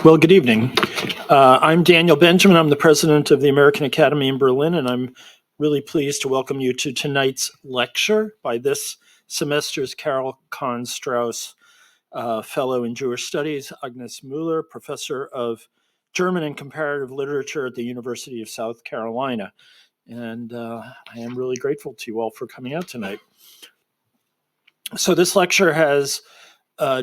Well, good evening. I'm Daniel Benjamin. I'm the president of the American Academy in Berlin, and I'm really pleased to welcome you to tonight's lecture by this semester's Carol Kahn Strauss Fellow in Jewish Studies, Agnes Mueller, Professor of German and Comparative Literature at the University of South Carolina. And I am really grateful to you all for coming out tonight. So this lecture has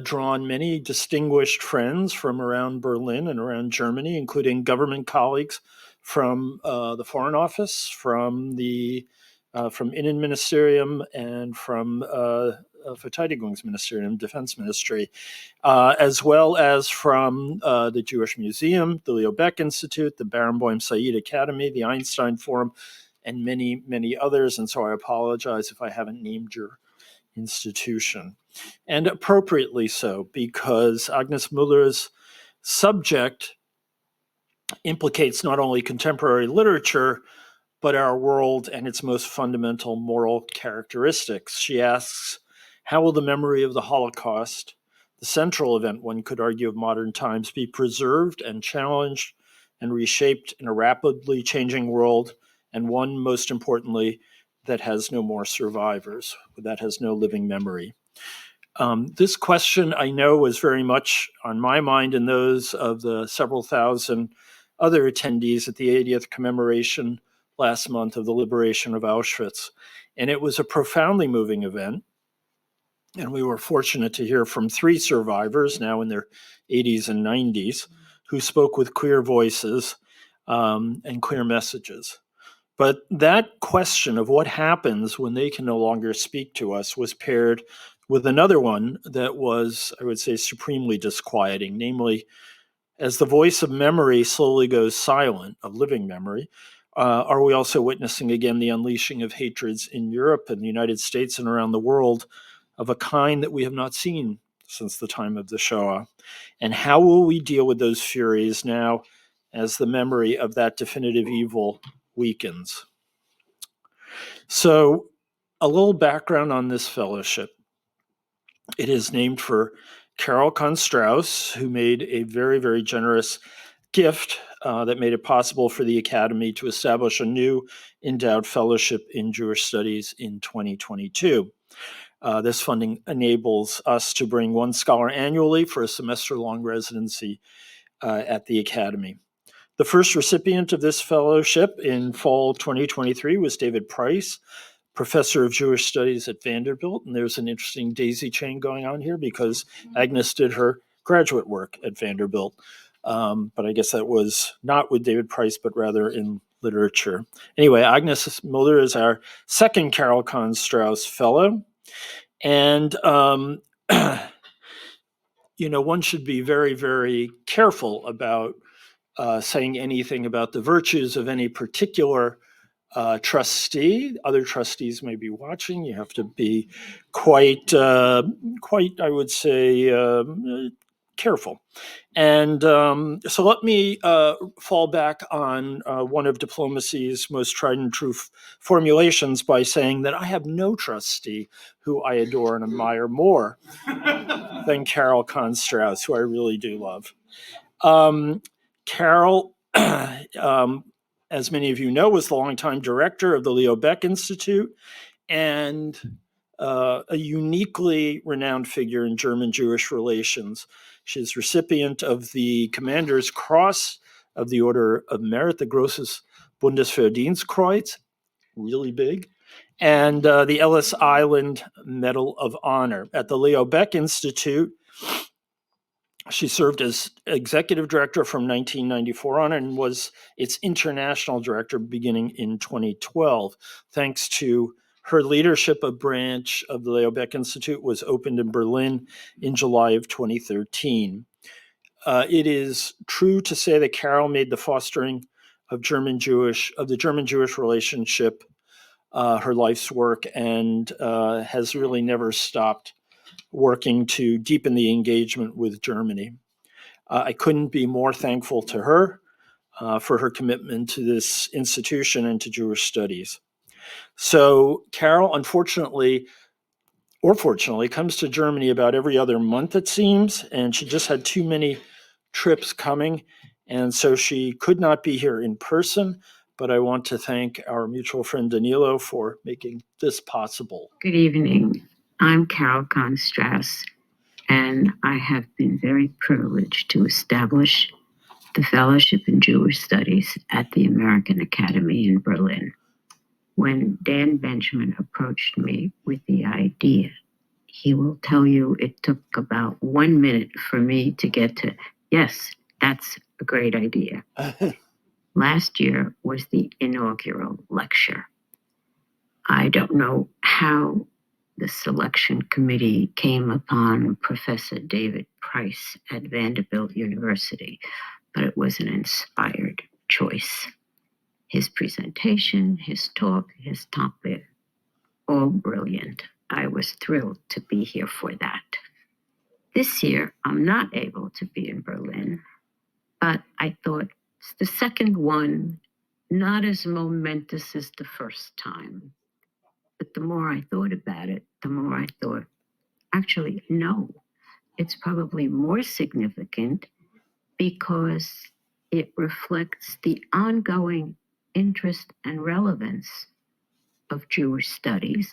drawn many distinguished friends from around Berlin and around Germany, including government colleagues from the Foreign Office, from Innenministerium, and from Verteidigungsministerium, Defense Ministry, as well as from the Jewish Museum, the Leo Baeck Institute, the Barenboim Said Academy, the Einstein Forum, and many, many others. And so I apologize if I haven't named your institution. And appropriately so, because Agnes Mueller's subject implicates not only contemporary literature, but our world and its most fundamental moral characteristics. She asks, how will the memory of the Holocaust, the central event, one could argue, of modern times, be preserved and challenged and reshaped in a rapidly changing world, and one, most importantly, that has no more survivors, that has no living memory? This question, I know, was very much on my mind and those of the several thousand other attendees at the 80th commemoration last month of the liberation of Auschwitz. And it was a profoundly moving event. And we were fortunate to hear from 3 survivors, now in their 80s and 90s, who spoke with clear voices and clear messages. But that question of what happens when they can no longer speak to us was paired with another one that was, I would say, supremely disquieting, namely, as the voice of memory slowly goes silent, of living memory, are we also witnessing again the unleashing of hatreds in Europe and the United States and around the world of a kind that we have not seen since the time of the Shoah? And how will we deal with those furies now as the memory of that definitive evil weakens? So, a little background on this fellowship. It is named for Carol Kahn Strauss, who made a very, very generous gift that made it possible for the Academy to establish a new endowed fellowship in Jewish Studies in 2022. This funding enables us to bring 1 scholar annually for a semester-long residency at the Academy. The first recipient of this fellowship in fall 2023 was David Price, professor of Jewish Studies at Vanderbilt. And there's an interesting daisy chain going on here because Agnes did her graduate work at Vanderbilt. But I guess that was not with David Price, but rather in literature. Anyway, Agnes Mueller is our second Carol Kahn Strauss Fellow. And, one should be very, very careful about saying anything about the virtues of any particular trustee. Other trustees may be watching. You have to be quite, I would say, careful. And so let me fall back on one of diplomacy's most tried and true formulations by saying that I have no trustee who I adore and admire more than Carol Kahn Strauss, who I really do love. Carol, as many of you know, was the longtime director of the Leo Baeck Institute and a uniquely renowned figure in German-Jewish relations. She's recipient of the Commander's Cross of the Order of Merit, the Großes Bundesverdienstkreuz, really big, and the Ellis Island Medal of Honor. At the Leo Baeck Institute, she served as executive director from 1994 on and was its international director beginning in 2012. Thanks to her leadership, a branch of the Leo Baeck Institute was opened in Berlin in July of 2013. It is true to say that Carol made the fostering of the German-Jewish relationship her life's work and has really never stopped working to deepen the engagement with Germany. I couldn't be more thankful to her for her commitment to this institution and to Jewish studies. So Carol, unfortunately, or fortunately, comes to Germany about every other month, it seems, and she just had too many trips coming, and so she could not be here in person, but I want to thank our mutual friend Danilo for making this possible. Good evening. I'm Carol Strauss, and I have been very privileged to establish the Fellowship in Jewish Studies at the American Academy in Berlin. When Dan Benjamin approached me with the idea, he will tell you it took about 1 minute for me to get to, yes, that's a great idea. Last year was the inaugural lecture. I don't know how the selection committee came upon Professor David Price at Vanderbilt University, but it was an inspired choice. His presentation, his talk, his topic, all brilliant. I was thrilled to be here for that. This year, I'm not able to be in Berlin, but I thought it's the second one, not as momentous as the first time. But the more I thought about it, the more I thought, actually, no, it's probably more significant because it reflects the ongoing interest and relevance of Jewish studies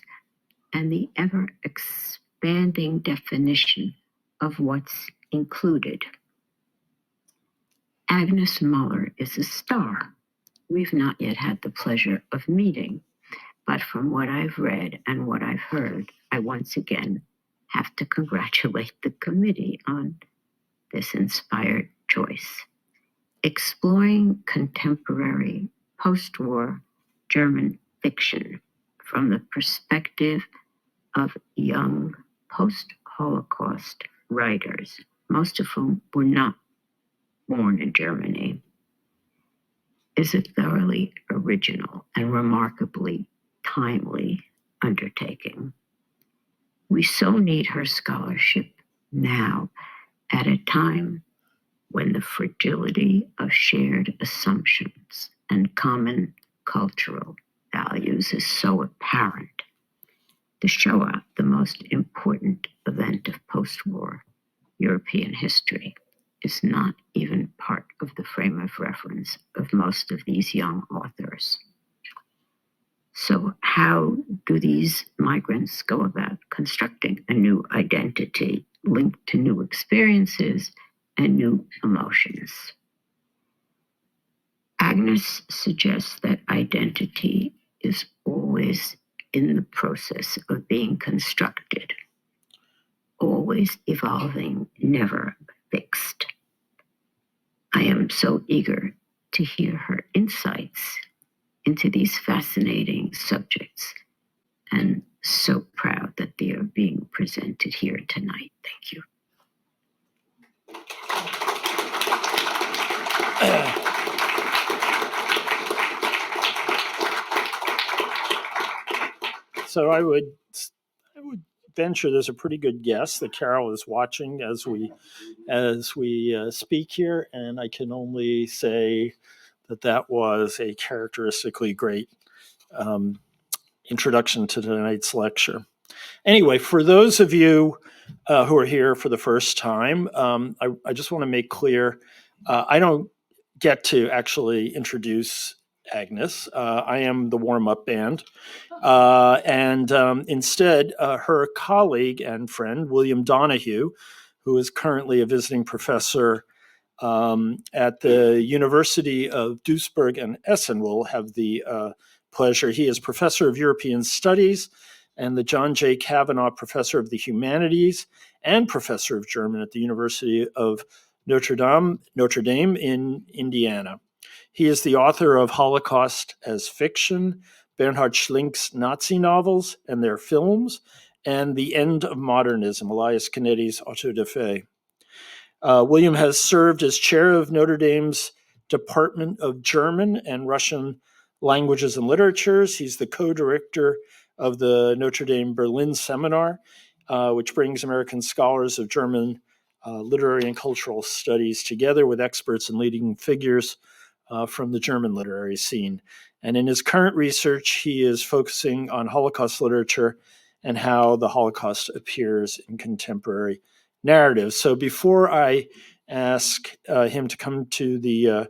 and the ever expanding definition of what's included. Agnes Mueller is a star. We've not yet had the pleasure of meeting, but from what I've read and what I've heard, I once again have to congratulate the committee on this inspired choice. Exploring contemporary post-war German fiction from the perspective of young post-Holocaust writers, most of whom were not born in Germany, is a thoroughly original and remarkably timely undertaking. We so need her scholarship now at a time when the fragility of shared assumptions and common cultural values is so apparent. The Shoah, the most important event of post-war European history, is not even part of the frame of reference of most of these young authors. So how do these migrants go about constructing a new identity linked to new experiences and new emotions? Agnes suggests that identity is always in the process of being constructed, always evolving, never fixed. I am so eager to hear her insights into these fascinating subjects, and so proud that they are being presented here tonight. Thank you. So I would venture there's a pretty good guess that Carol is watching as we speak here, and I can only say that was a characteristically great introduction to tonight's lecture. Anyway, for those of you who are here for the first time, I just want to make clear I don't get to actually introduce Agnes. I am the warm-up band. And instead, her colleague and friend, William Donahue, who is currently a visiting professor at the University of Duisburg and Essen, will have the pleasure. He is professor of European Studies and the John J. Kavanaugh Professor of the Humanities and professor of German at the University of Notre Dame in Indiana. He is the author of Holocaust as Fiction, Bernhard Schlink's Nazi novels and their films, and The End of Modernism, Elias Canetti's autodafé. William has served as chair of Notre Dame's Department of German and Russian Languages and Literatures. He's the co-director of the Notre Dame Berlin Seminar, which brings American scholars of German literary and cultural studies together with experts and leading figures from the German literary scene. And in his current research, he is focusing on Holocaust literature and how the Holocaust appears in contemporary narratives. So before I ask him to come to the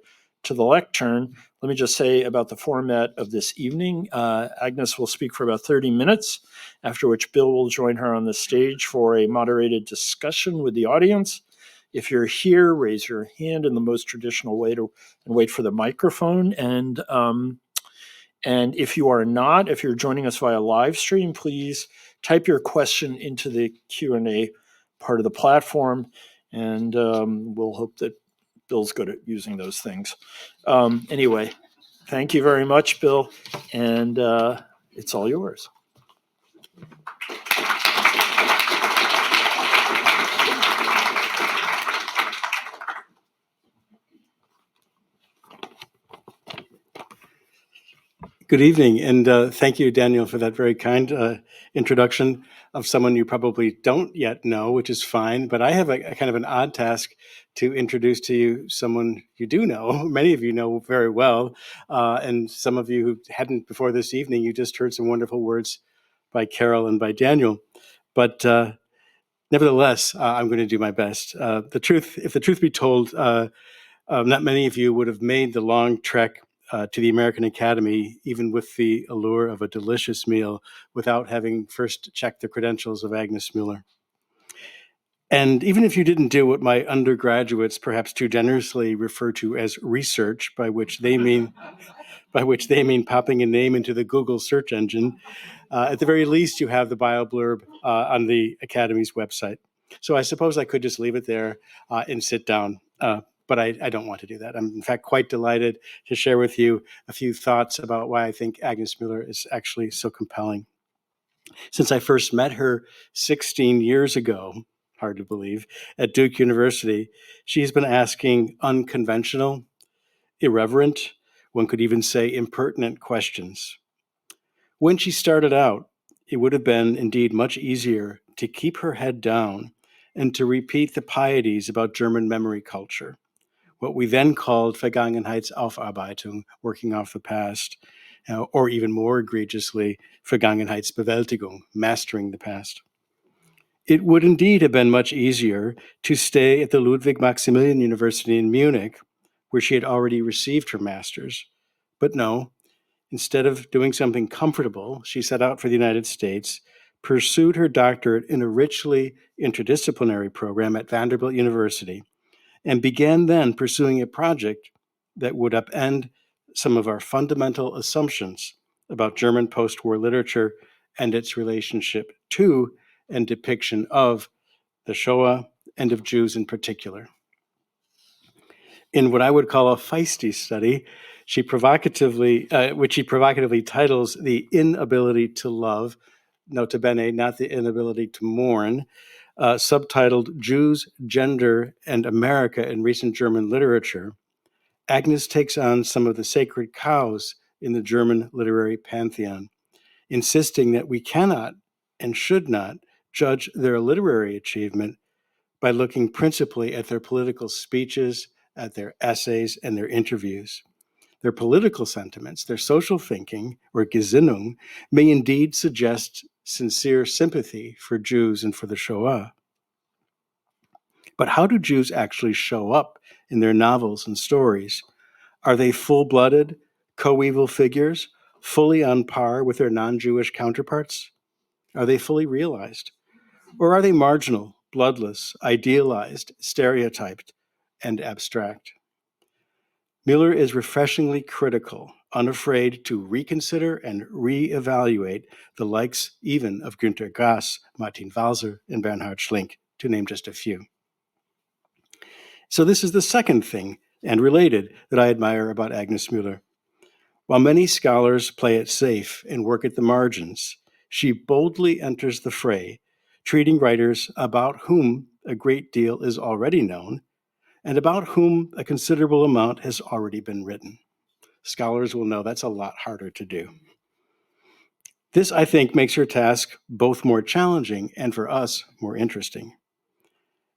lectern, let me just say about the format of this evening. Agnes will speak for about 30 minutes, after which Bill will join her on the stage for a moderated discussion with the audience. If you're here, raise your hand in the most traditional way and wait for the microphone. And if you are not, if you're joining us via live stream, please type your question into the Q&A part of the platform, and we'll hope that Bill's good at using those things. Anyway, thank you very much, Bill, and it's all yours. Good evening, and thank you, Daniel, for that very kind introduction of someone you probably don't yet know, which is fine. But I have a kind of an odd task to introduce to you someone you do know, many of you know very well, and some of you who hadn't before this evening, you just heard some wonderful words by Carol and by Daniel. But nevertheless, I'm going to do my best. If the truth be told, not many of you would have made the long trek to the American Academy, even with the allure of a delicious meal, without having first checked the credentials of Agnes Mueller. And even if you didn't do what my undergraduates perhaps too generously refer to as research, by which they mean popping a name into the Google search engine, at the very least, you have the bio blurb on the Academy's website. So I suppose I could just leave it there and sit down. But I don't want to do that. I'm, in fact, quite delighted to share with you a few thoughts about why I think Agnes Mueller is actually so compelling. Since I first met her 16 years ago, hard to believe, at Duke University, she's been asking unconventional, irreverent, one could even say impertinent questions. When she started out, it would have been indeed much easier to keep her head down and to repeat the pieties about German memory culture, what we then called Vergangenheitsaufarbeitung, working off the past, or even more egregiously, Vergangenheitsbewältigung, mastering the past. It would indeed have been much easier to stay at the Ludwig Maximilian University in Munich, where she had already received her master's. But no, instead of doing something comfortable, she set out for the United States, pursued her doctorate in a richly interdisciplinary program at Vanderbilt University, and began then pursuing a project that would upend some of our fundamental assumptions about German post-war literature and its relationship to and depiction of the Shoah and of Jews in particular. In what I would call a feisty study, which she provocatively titles The Inability to Love, nota bene, not the inability to mourn, subtitled Jews, Gender, and America in Recent German Literature, Agnes takes on some of the sacred cows in the German literary pantheon, insisting that we cannot and should not judge their literary achievement by looking principally at their political speeches, at their essays, and their interviews. Their political sentiments, their social thinking, or Gesinnung, may indeed suggest sincere sympathy for Jews and for the Shoah. But how do Jews actually show up in their novels and stories? Are they full-blooded, coeval figures, fully on par with their non-Jewish counterparts? Are they fully realized? Or are they marginal, bloodless, idealized, stereotyped, and abstract? Mueller is refreshingly critical, unafraid to reconsider and reevaluate the likes even of Günter Grass, Martin Walser, and Bernhard Schlink, to name just a few. So this is the second thing, and related, that I admire about Agnes Mueller. While many scholars play it safe and work at the margins, she boldly enters the fray, treating writers about whom a great deal is already known and about whom a considerable amount has already been written. Scholars will know that's a lot harder to do. This, I think, makes her task both more challenging and for us more interesting.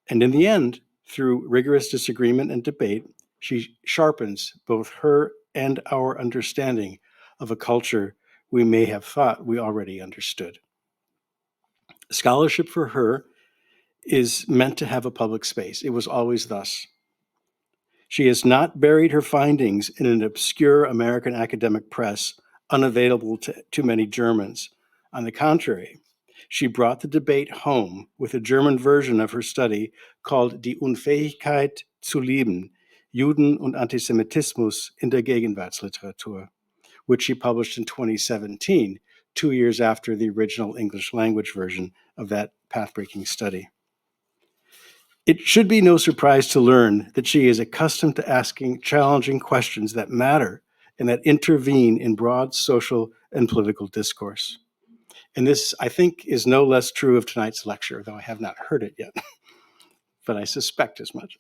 And in the end, through rigorous disagreement and debate, she sharpens both her and our understanding of a culture we may have thought we already understood. Scholarship for her is meant to have a public space. It was always thus. She has not buried her findings in an obscure American academic press unavailable to many Germans. On the contrary, she brought the debate home with a German version of her study called Die Unfähigkeit zu lieben, Juden und Antisemitismus in der Gegenwartsliteratur, which she published in 2017, 2 years after the original English language version of that path-breaking study. It should be no surprise to learn that she is accustomed to asking challenging questions that matter and that intervene in broad social and political discourse. And this, I think, is no less true of tonight's lecture, though I have not heard it yet, but I suspect as much,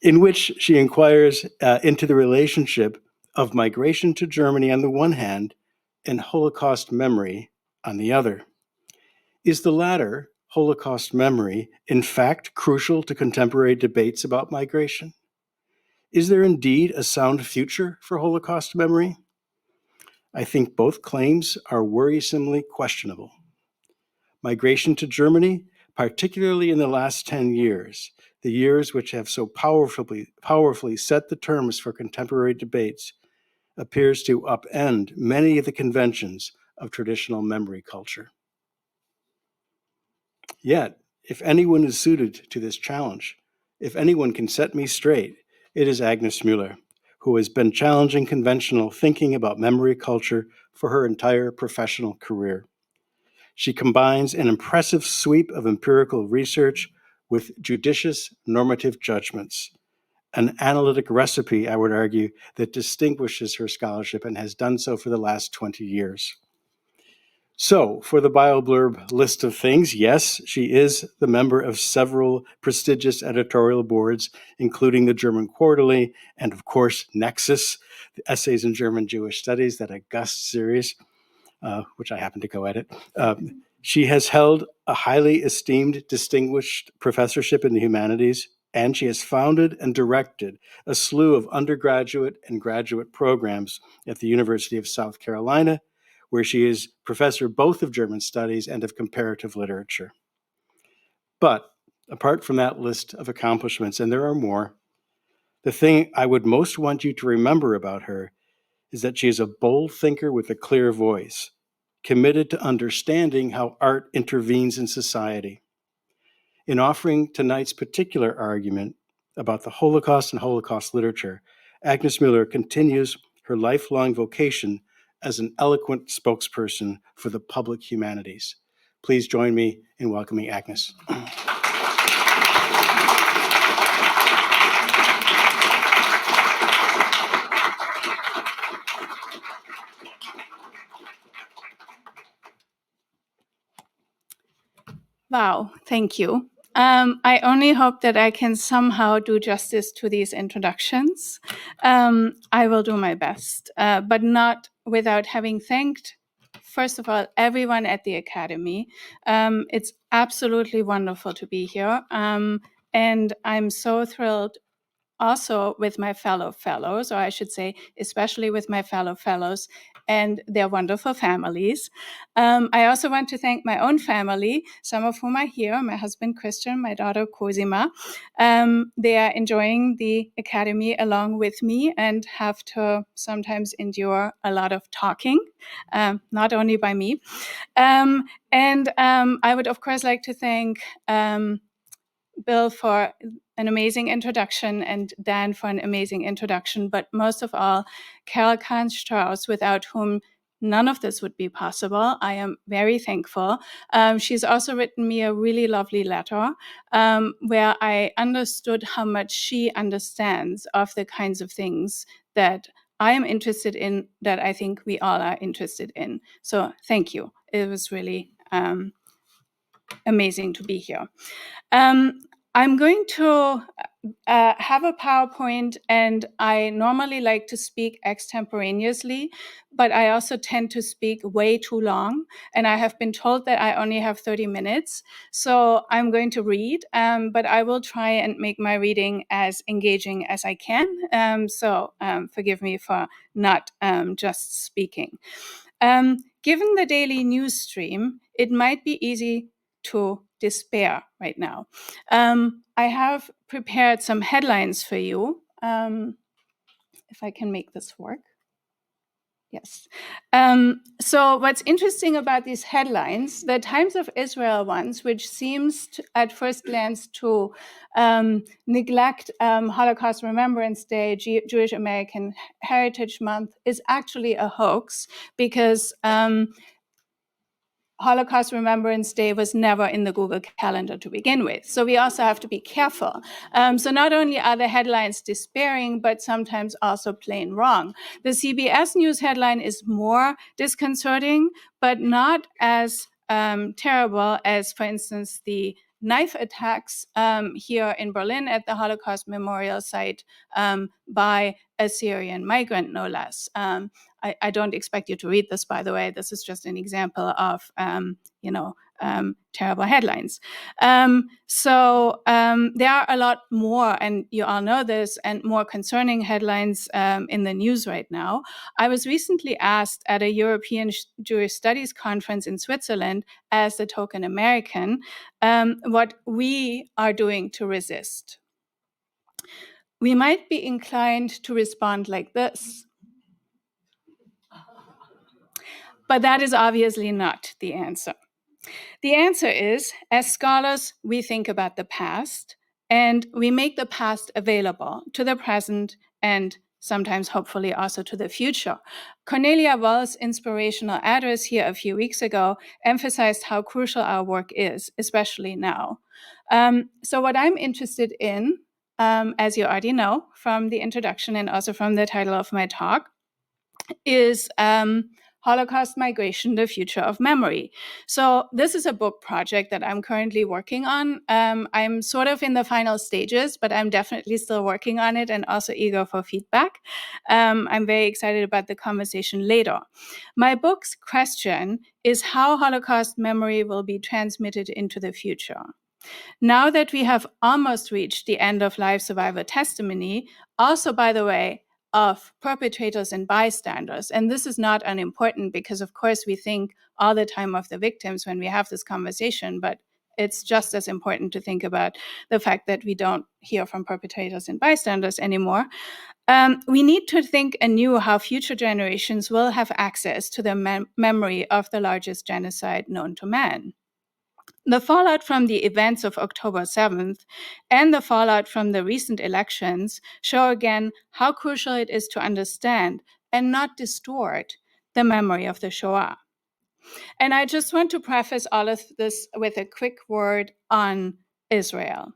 in which she inquires into the relationship of migration to Germany on the one hand and Holocaust memory on the other. Is the latter, Holocaust memory, in fact crucial to contemporary debates about migration? Is there indeed a sound future for Holocaust memory? I think both claims are worrisomely questionable. Migration to Germany, particularly in the last 10 years, the years which have so powerfully set the terms for contemporary debates, appears to upend many of the conventions of traditional memory culture. Yet, if anyone is suited to this challenge, if anyone can set me straight, it is Agnes Mueller, who has been challenging conventional thinking about memory culture for her entire professional career. She combines an impressive sweep of empirical research with judicious normative judgments, an analytic recipe, I would argue, that distinguishes her scholarship and has done so for the last 20 years. So, for the BioBlurb list of things, yes, she is the member of several prestigious editorial boards, including the German Quarterly and, of course, Nexus, the Essays in German Jewish Studies, that August series, which I happen to co-edit. She has held a highly esteemed, distinguished professorship in the humanities, and she has founded and directed a slew of undergraduate and graduate programs at the University of South Carolina, where she is professor both of German studies and of comparative literature. But apart from that list of accomplishments, and there are more, the thing I would most want you to remember about her is that she is a bold thinker with a clear voice, committed to understanding how art intervenes in society. In offering tonight's particular argument about the Holocaust and Holocaust literature, Agnes Mueller continues her lifelong vocation as an eloquent spokesperson for the public humanities. Please join me in welcoming Agnes. Wow, thank you. I only hope that I can somehow do justice to these introductions. I will do my best, but not without having thanked, first of all, everyone at the Academy. It's absolutely wonderful to be here. And I'm so thrilled also with my fellow fellows, or I should say, especially with my fellow fellows and their wonderful families. I also want to thank my own family, some of whom are here, my husband Christian, my daughter Cosima. They are enjoying the Academy along with me and have to sometimes endure a lot of talking, not only by me. And I would, of course, like to thank Bill for an amazing introduction and Dan for an amazing introduction, but most of all, Carol Kahn-Strauss, without whom none of this would be possible. I am very thankful. She's also written me a really lovely letter where I understood how much she understands of the kinds of things that I am interested in, that I think we all are interested in. So thank you. It was really amazing to be here. I'm going to have a PowerPoint, and I normally like to speak extemporaneously, but I also tend to speak way too long, and I have been told that I only have 30 minutes. So I'm going to read, but I will try and make my reading as engaging as I can. So forgive me for not just speaking. Given the daily news stream, it might be easy to despair right now. I have prepared some headlines for you. If I can make this work. Yes. So what's interesting about these headlines, the Times of Israel ones, which seems to, at first glance to neglect Holocaust Remembrance Day, Jewish American Heritage Month, is actually a hoax because Holocaust Remembrance Day was never in the Google Calendar to begin with. So we also have to be careful. So not only are the headlines despairing, but sometimes also plain wrong. The CBS News headline is more disconcerting, but not as terrible as, for instance, the knife attacks here in Berlin at the Holocaust Memorial Site by a Syrian migrant, no less. I don't expect you to read this, by the way. This is just an example of, terrible headlines. So there are a lot more, and you all know this, and more concerning headlines in the news right now. I was recently asked at a European Jewish Studies conference in Switzerland, as the token American, what we are doing to resist. We might be inclined to respond like this. But that is obviously not the answer. The answer is, as scholars, we think about the past and we make the past available to the present and sometimes, hopefully, also to the future. Cornelia Wall's inspirational address here a few weeks ago emphasized how crucial our work is, especially now. So what I'm interested in, as you already know from the introduction and also from the title of my talk, is Holocaust Migration, the Future of Memory. So this is a book project that I'm currently working on. I'm sort of in the final stages, but I'm definitely still working on it and also eager for feedback. I'm very excited about the conversation later. My book's question is how Holocaust memory will be transmitted into the future. Now that we have almost reached the end of life survivor testimony, also, by the way, of perpetrators and bystanders. And this is not unimportant because, of course, we think all the time of the victims when we have this conversation, but it's just as important to think about the fact that we don't hear from perpetrators and bystanders anymore. We need to think anew how future generations will have access to the memory of the largest genocide known to man. The fallout from the events of October 7th and the fallout from the recent elections show again how crucial it is to understand and not distort the memory of the Shoah. And I just want to preface all of this with a quick word on Israel.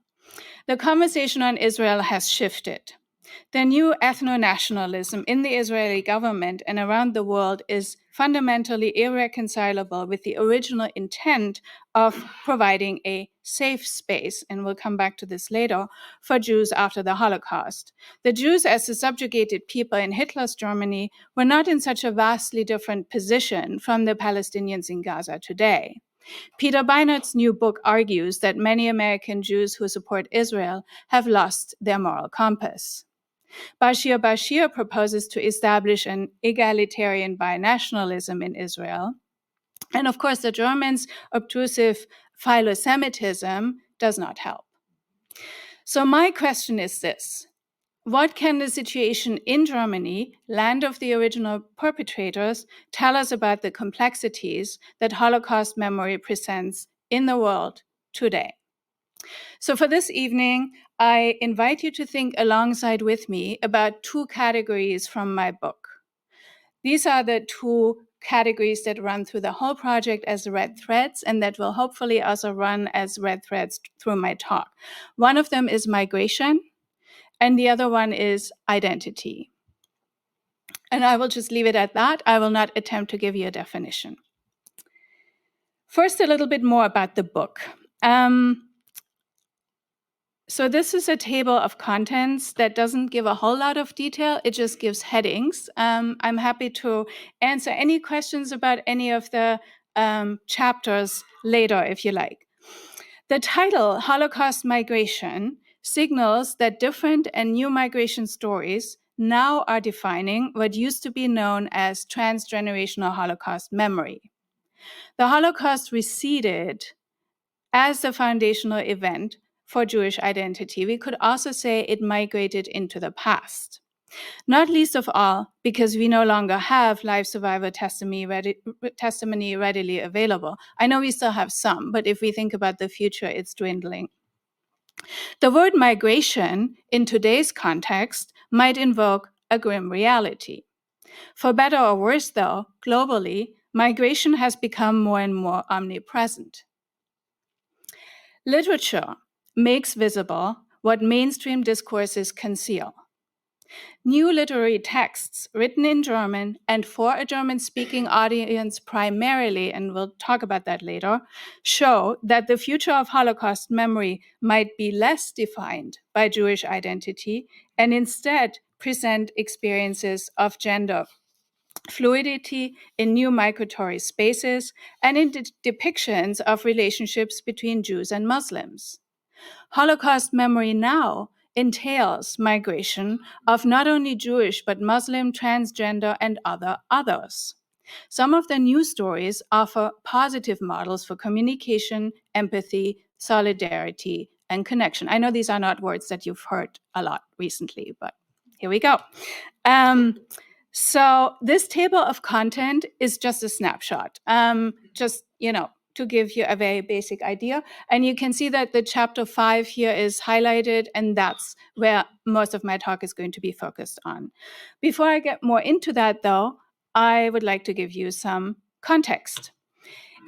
The conversation on Israel has shifted. The new ethno-nationalism in the Israeli government and around the world is fundamentally irreconcilable with the original intent of providing a safe space, and we'll come back to this later, for Jews after the Holocaust. The Jews, as the subjugated people in Hitler's Germany, were not in such a vastly different position from the Palestinians in Gaza today. Peter Beinert's new book argues that many American Jews who support Israel have lost their moral compass. Bashir proposes to establish an egalitarian binationalism in Israel. And of course, the Germans' obtrusive philo-Semitism does not help. So my question is this: what can the situation in Germany, land of the original perpetrators, tell us about the complexities that Holocaust memory presents in the world today? So for this evening, I invite you to think alongside with me about two categories from my book. These are the two categories that run through the whole project as red threads, and that will hopefully also run as red threads through my talk. One of them is migration, and the other one is identity. And I will just leave it at that. I will not attempt to give you a definition. First, a little bit more about the book. So this is a table of contents that doesn't give a whole lot of detail. It just gives headings. I'm happy to answer any questions about any of the chapters later, if you like. The title, Holocaust Migration, signals that different and new migration stories now are defining what used to be known as transgenerational Holocaust memory. The Holocaust receded as the foundational event for Jewish identity. We could also say it migrated into the past. Not least of all because we no longer have live survivor testimony readily available. I know we still have some, but if we think about the future, it's dwindling. The word migration in today's context might invoke a grim reality. For better or worse, though, globally, migration has become more and more omnipresent. Literature makes visible what mainstream discourses conceal. New literary texts written in German and for a German-speaking audience primarily, and we'll talk about that later, show that the future of Holocaust memory might be less defined by Jewish identity and instead present experiences of gender fluidity in new migratory spaces and in depictions of relationships between Jews and Muslims. Holocaust memory now entails migration of not only Jewish, but Muslim, transgender, and others. Some of the new stories offer positive models for communication, empathy, solidarity, and connection. I know these are not words that you've heard a lot recently, but here we go. So this table of content is just a snapshot, to give you a very basic idea. And you can see that the chapter 5 here is highlighted, and that's where most of my talk is going to be focused on. Before I get more into that, though, I would like to give you some context.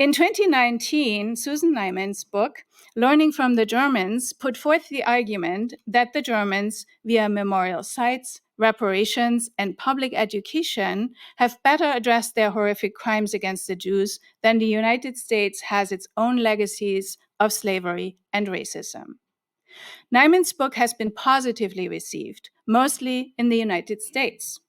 In 2019, Susan Neiman's book, Learning from the Germans, put forth the argument that the Germans, via memorial sites, reparations, and public education, have better addressed their horrific crimes against the Jews than the United States has its own legacies of slavery and racism. Neiman's book has been positively received, mostly in the United States.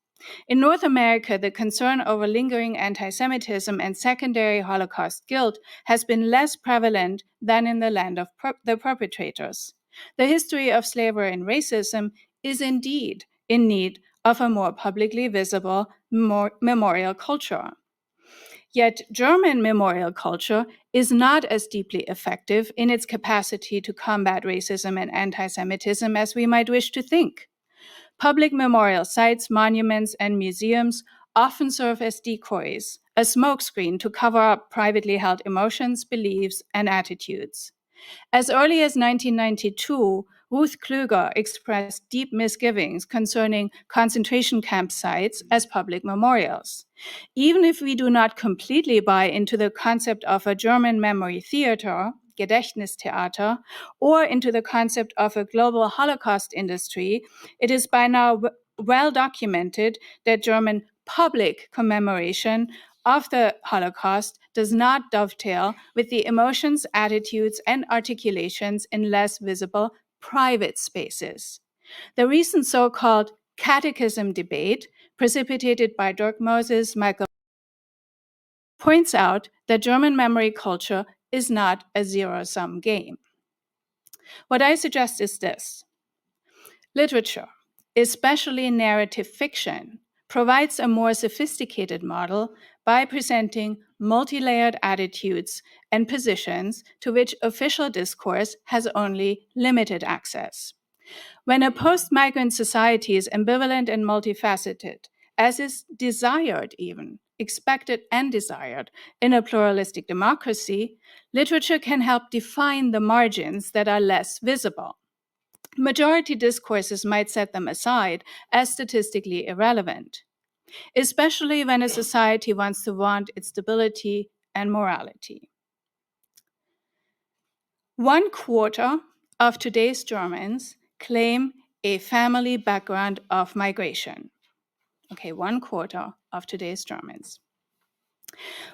In North America, the concern over lingering antisemitism and secondary Holocaust guilt has been less prevalent than in the land of the perpetrators. The history of slavery and racism is indeed in need of a more publicly visible memorial culture. Yet German memorial culture is not as deeply effective in its capacity to combat racism and antisemitism as we might wish to think. Public memorial sites, monuments, and museums often serve as decoys, a smokescreen to cover up privately held emotions, beliefs, and attitudes. As early as 1992, Ruth Kluger expressed deep misgivings concerning concentration camp sites as public memorials. Even if we do not completely buy into the concept of a German memory theater, Gedächtnistheater, or into the concept of a global Holocaust industry, it is by now well documented that German public commemoration of the Holocaust does not dovetail with the emotions, attitudes, and articulations in less visible private spaces. The recent so-called catechism debate, precipitated by Dirk Moses, Michael, points out that German memory culture is not a zero-sum game. What I suggest is this. Literature, especially narrative fiction, provides a more sophisticated model by presenting multi-layered attitudes and positions to which official discourse has only limited access. When a post-migrant society is ambivalent and multifaceted, as is desired even, expected and desired in a pluralistic democracy, literature can help define the margins that are less visible. Majority discourses might set them aside as statistically irrelevant, especially when a society wants to vaunt its stability and morality. 1/4 of today's Germans claim a family background of migration. Okay, 1/4 of today's Germans.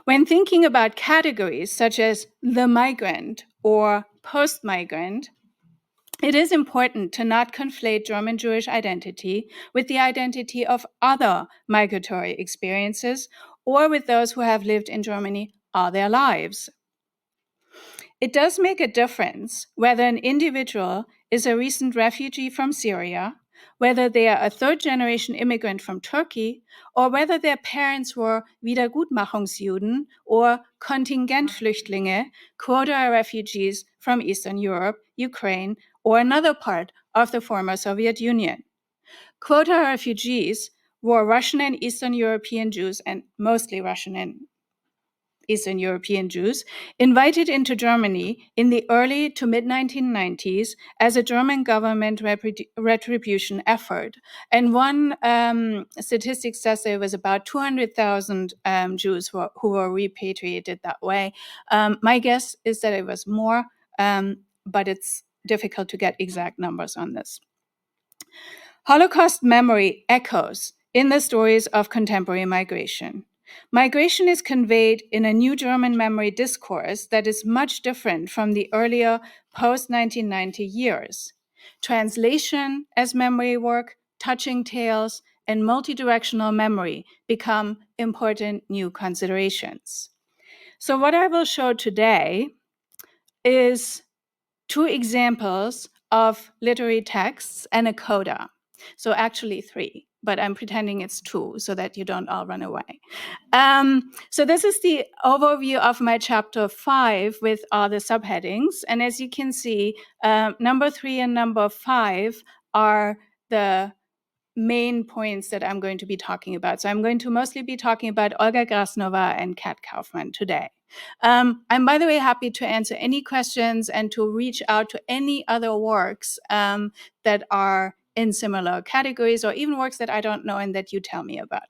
When thinking about categories such as the migrant or post-migrant, it is important to not conflate German Jewish identity with the identity of other migratory experiences or with those who have lived in Germany all their lives. It does make a difference whether an individual is a recent refugee from Syria, whether they are a third-generation immigrant from Turkey or whether their parents were Wiedergutmachungsjuden or Kontingentflüchtlinge, quota refugees from Eastern Europe, Ukraine, or another part of the former Soviet Union. Quota refugees were Russian and Eastern European Jews, and mostly Russian and Eastern European Jews, invited into Germany in the early to mid-1990s as a German government retribution effort. And one statistic says there was about 200,000 Jews who were repatriated that way. My guess is that it was more, but it's difficult to get exact numbers on this. Holocaust memory echoes in the stories of contemporary migration. Migration is conveyed in a new German memory discourse that is much different from the earlier post-1990 years. Translation as memory work, touching tales, and multidirectional memory become important new considerations. So what I will show today is 2 examples of literary texts and a coda. So actually 3, but I'm pretending it's 2 so that you don't all run away. So this is the overview of my chapter 5 with all the subheadings. And as you can see, number 3 and number 5 are the main points that I'm going to be talking about. So I'm going to mostly be talking about Olga Grjasnowa and Kat Kaufmann today. I'm, by the way, happy to answer any questions and to reach out to any other works that are in similar categories or even works that I don't know and that you tell me about.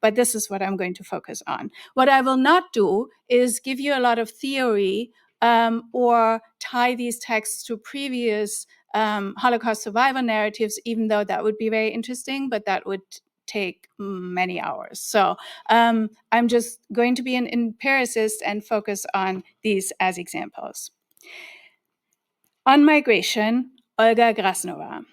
But this is what I'm going to focus on. What I will not do is give you a lot of theory or tie these texts to previous Holocaust survivor narratives, even though that would be very interesting, but that would take many hours. So I'm just going to be an empiricist and focus on these as examples. On migration, Olga Grjasnowa.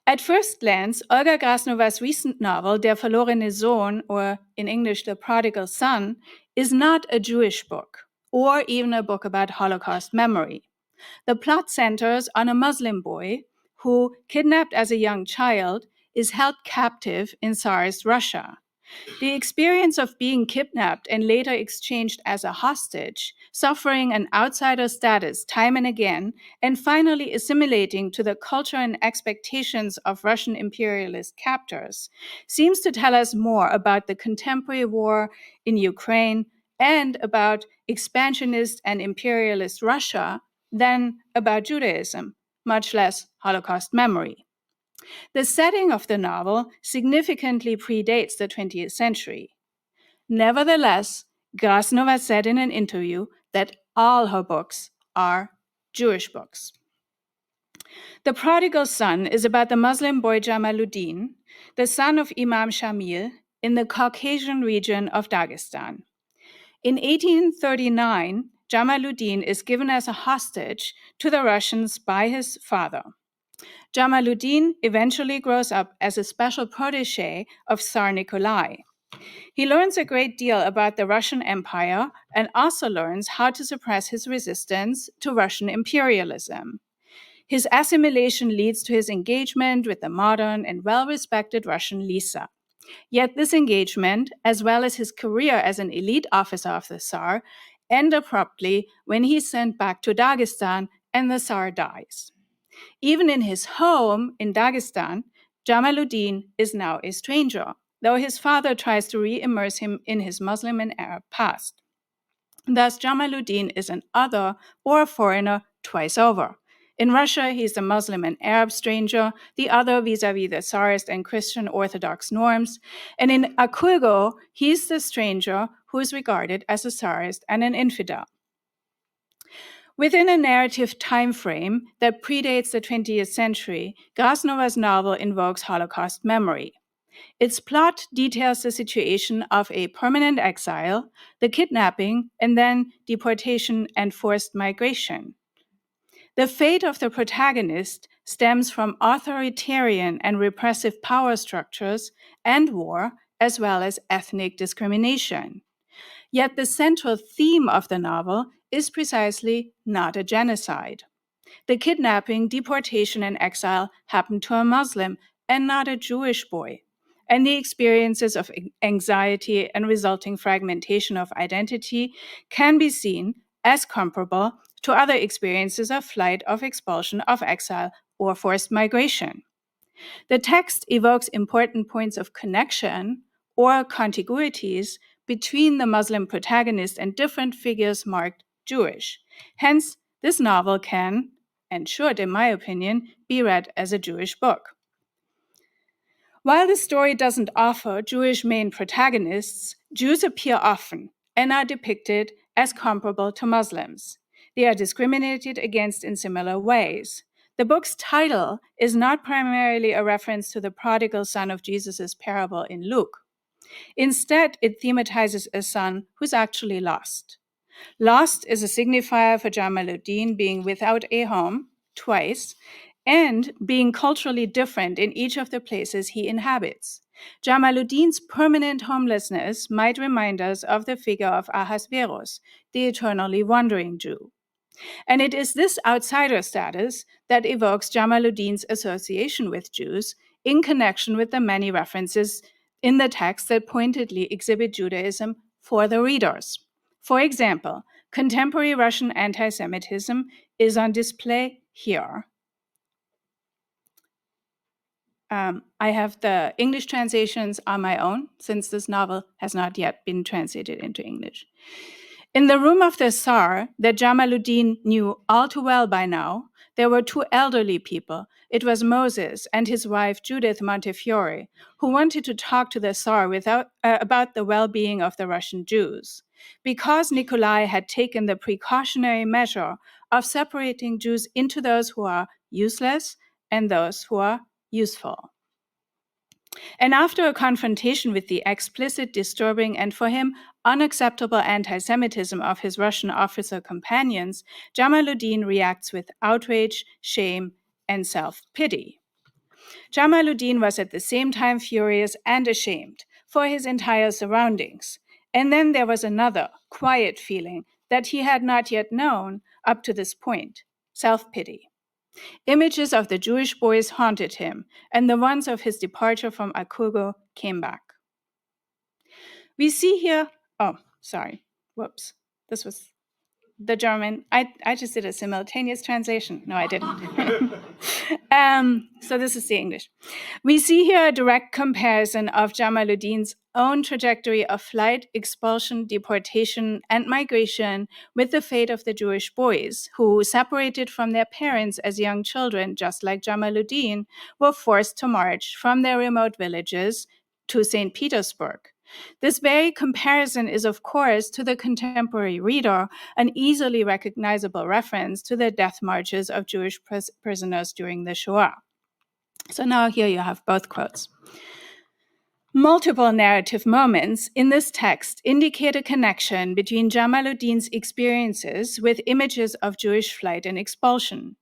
At first glance, Olga Grjasnowa's recent novel, Der verlorene Sohn, or in English, The Prodigal Son, is not a Jewish book, or even a book about Holocaust memory. The plot centers on a Muslim boy who, kidnapped as a young child, is held captive in Tsarist Russia. The experience of being kidnapped and later exchanged as a hostage, suffering an outsider status time and again, and finally assimilating to the culture and expectations of Russian imperialist captors, seems to tell us more about the contemporary war in Ukraine and about expansionist and imperialist Russia than about Judaism, much less Holocaust memory. The setting of the novel significantly predates the 20th century. Nevertheless, Grjasnowa said in an interview that all her books are Jewish books. The Prodigal Son is about the Muslim boy Jamaluddin, the son of Imam Shamil, in the Caucasian region of Dagestan. In 1839, Jamaluddin is given as a hostage to the Russians by his father. Jamaluddin eventually grows up as a special protege of Tsar Nikolai. He learns a great deal about the Russian Empire and also learns how to suppress his resistance to Russian imperialism. His assimilation leads to his engagement with the modern and well-respected Russian Lisa. Yet this engagement, as well as his career as an elite officer of the Tsar, end abruptly when he's sent back to Dagestan and the Tsar dies. Even in his home in Dagestan, Jamaluddin is now a stranger, though his father tries to re-immerse him in his Muslim and Arab past. Thus, Jamaluddin is an other or a foreigner twice over. In Russia, he's a Muslim and Arab stranger, the other vis-a-vis the Tsarist and Christian Orthodox norms. And in Akulgo, he's the stranger who is regarded as a Tsarist and an infidel. Within a narrative time frame that predates the 20th century, Grjasnowa's novel invokes Holocaust memory. Its plot details the situation of a permanent exile, the kidnapping, and then deportation and forced migration. The fate of the protagonist stems from authoritarian and repressive power structures and war, as well as ethnic discrimination. Yet the central theme of the novel is precisely not a genocide. The kidnapping, deportation, and exile happened to a Muslim and not a Jewish boy. And the experiences of anxiety and resulting fragmentation of identity can be seen as comparable to other experiences of flight, of expulsion, of exile, or forced migration. The text evokes important points of connection or contiguities between the Muslim protagonist and different figures marked Jewish. Hence, this novel can, and should, in my opinion, be read as a Jewish book. While the story doesn't offer Jewish main protagonists, Jews appear often and are depicted as comparable to Muslims. They are discriminated against in similar ways. The book's title is not primarily a reference to the prodigal son of Jesus' parable in Luke. Instead, it thematizes a son who's actually lost. Lost is a signifier for Jamaluddin being without a home twice and being culturally different in each of the places he inhabits. Jamaluddin's permanent homelessness might remind us of the figure of Ahasverus, the eternally wandering Jew. And it is this outsider status that evokes Jamaluddin's association with Jews in connection with the many references in the text that pointedly exhibit Judaism for the readers. For example, contemporary Russian anti-Semitism is on display here. I have the English translations on my own, since this novel has not yet been translated into English. In the room of the Tsar, that Jamaluddin knew all too well by now, there were two elderly people. It was Moses and his wife Judith Montefiore, who wanted to talk to the Tsar about the well-being of the Russian Jews. Because Nikolai had taken the precautionary measure of separating Jews into those who are useless and those who are useful. And after a confrontation with the explicit, disturbing, and for him unacceptable anti-Semitism of his Russian officer companions, Jamaluddin reacts with outrage, shame, and self-pity. Jamaluddin was at the same time furious and ashamed for his entire surroundings. And then there was another, quiet feeling that he had not yet known up to this point, self-pity. Images of the Jewish boys haunted him, and the ones of his departure from Akugo came back. We see here, this was the German. I just did a simultaneous translation. No, I didn't. So this is the English. We see here a direct comparison of Jamaluddin's own trajectory of flight, expulsion, deportation, and migration with the fate of the Jewish boys who, separated from their parents as young children, just like Jamaluddin, were forced to march from their remote villages to St. Petersburg. This very comparison is, of course, to the contemporary reader, an easily recognizable reference to the death marches of Jewish prisoners during the Shoah. So now here you have both quotes. Multiple narrative moments in this text indicate a connection between Jamaluddin's experiences with images of Jewish flight and expulsion.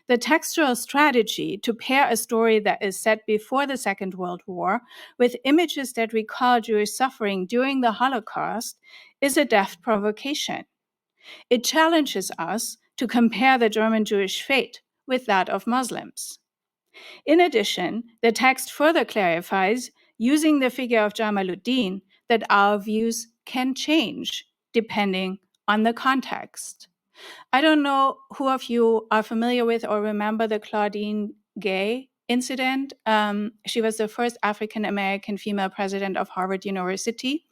The textual strategy to pair a story that is set before the Second World War with images that recall Jewish suffering during the Holocaust is a deft provocation. It challenges us to compare the German Jewish fate with that of Muslims. In addition, the text further clarifies, using the figure of Jamaluddin, that our views can change depending on the context. I don't know who of you are familiar with or remember the Claudine Gay incident. She was the first African-American female president of Harvard University,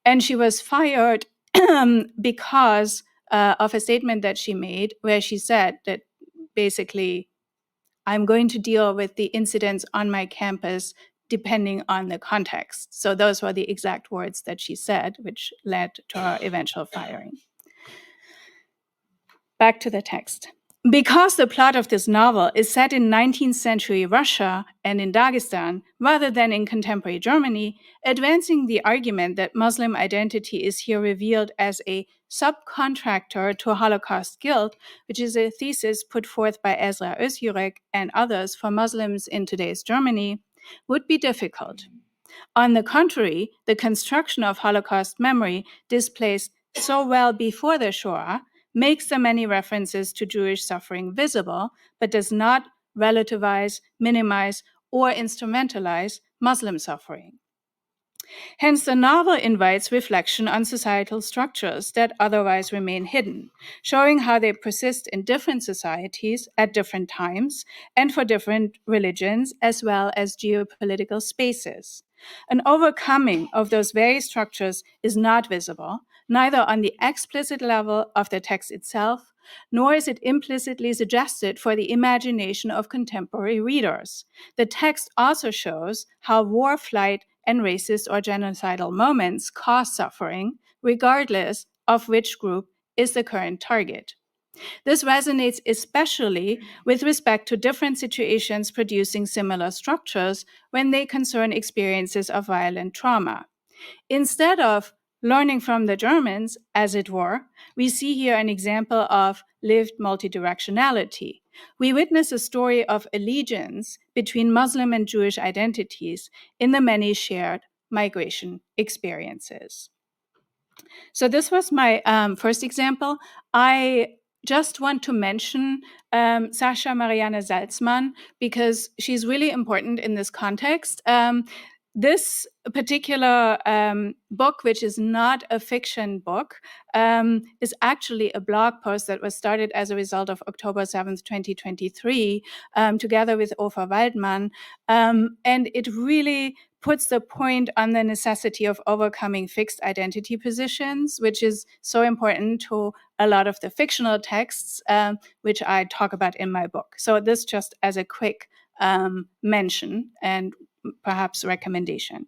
and she was fired because of a statement that she made where she said that basically, I'm going to deal with the incidents on my campus depending on the context. So those were the exact words that she said, which led to her eventual firing. Back to the text. Because the plot of this novel is set in 19th century Russia and in Dagestan, rather than in contemporary Germany, advancing the argument that Muslim identity is here revealed as a subcontractor to Holocaust guilt, which is a thesis put forth by Ezra Özürek and others for Muslims in today's Germany, would be difficult. On the contrary, the construction of Holocaust memory displaced so well before the Shoah makes the many references to Jewish suffering visible, but does not relativize, minimize, or instrumentalize Muslim suffering. Hence, the novel invites reflection on societal structures that otherwise remain hidden, showing how they persist in different societies at different times and for different religions as well as geopolitical spaces. An overcoming of those very structures is not visible, neither on the explicit level of the text itself, nor is it implicitly suggested for the imagination of contemporary readers. The text also shows how war, flight, and racist or genocidal moments cause suffering, regardless of which group is the current target. This resonates especially with respect to different situations producing similar structures when they concern experiences of violent trauma. Instead of learning from the Germans, as it were, we see here an example of lived multidirectionality. We witness a story of allegiance between Muslim and Jewish identities in the many shared migration experiences. So this was my first example. I just want to mention Sasha Marianne Salzman because she's really important in this context. This particular book, which is not a fiction book, is actually a blog post that was started as a result of October 7th, 2023, together with Ofer Waldman. And it really puts the point on the necessity of overcoming fixed identity positions, which is so important to a lot of the fictional texts, which I talk about in my book. So this just as a quick mention and perhaps recommendation.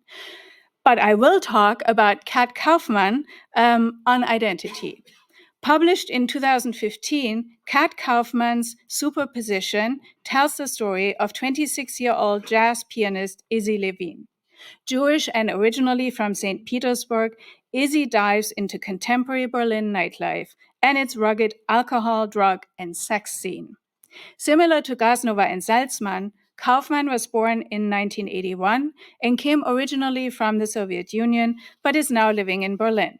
But I will talk about Kat Kaufmann on identity. Published in 2015, Kat Kaufmann's Superposition tells the story of 26-year-old jazz pianist Izzy Levine. Jewish and originally from St. Petersburg, Izzy dives into contemporary Berlin nightlife and its rugged alcohol, drug, and sex scene. Similar to Grjasnowa and Salzman, Kaufmann was born in 1981 and came originally from the Soviet Union, but is now living in Berlin.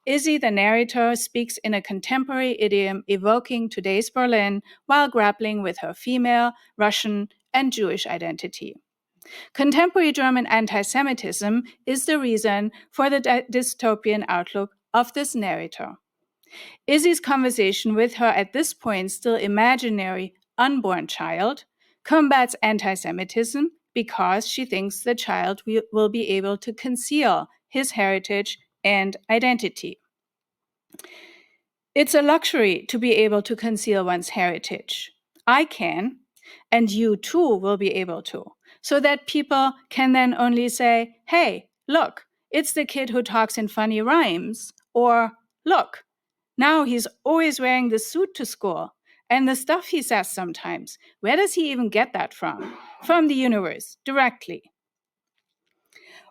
Izzy, the narrator, speaks in a contemporary idiom evoking today's Berlin while grappling with her female, Russian, and Jewish identity. Contemporary German antisemitism is the reason for the dystopian outlook of this narrator. Izzy's conversation with her at this point still imaginary unborn child combats anti-Semitism because she thinks the child will be able to conceal his heritage and identity. It's a luxury to be able to conceal one's heritage. I can, and you too will be able to, so that people can then only say, hey, look, it's the kid who talks in funny rhymes, or look, now he's always wearing the suit to school, and the stuff he says sometimes, where does he even get that from? From the universe, directly.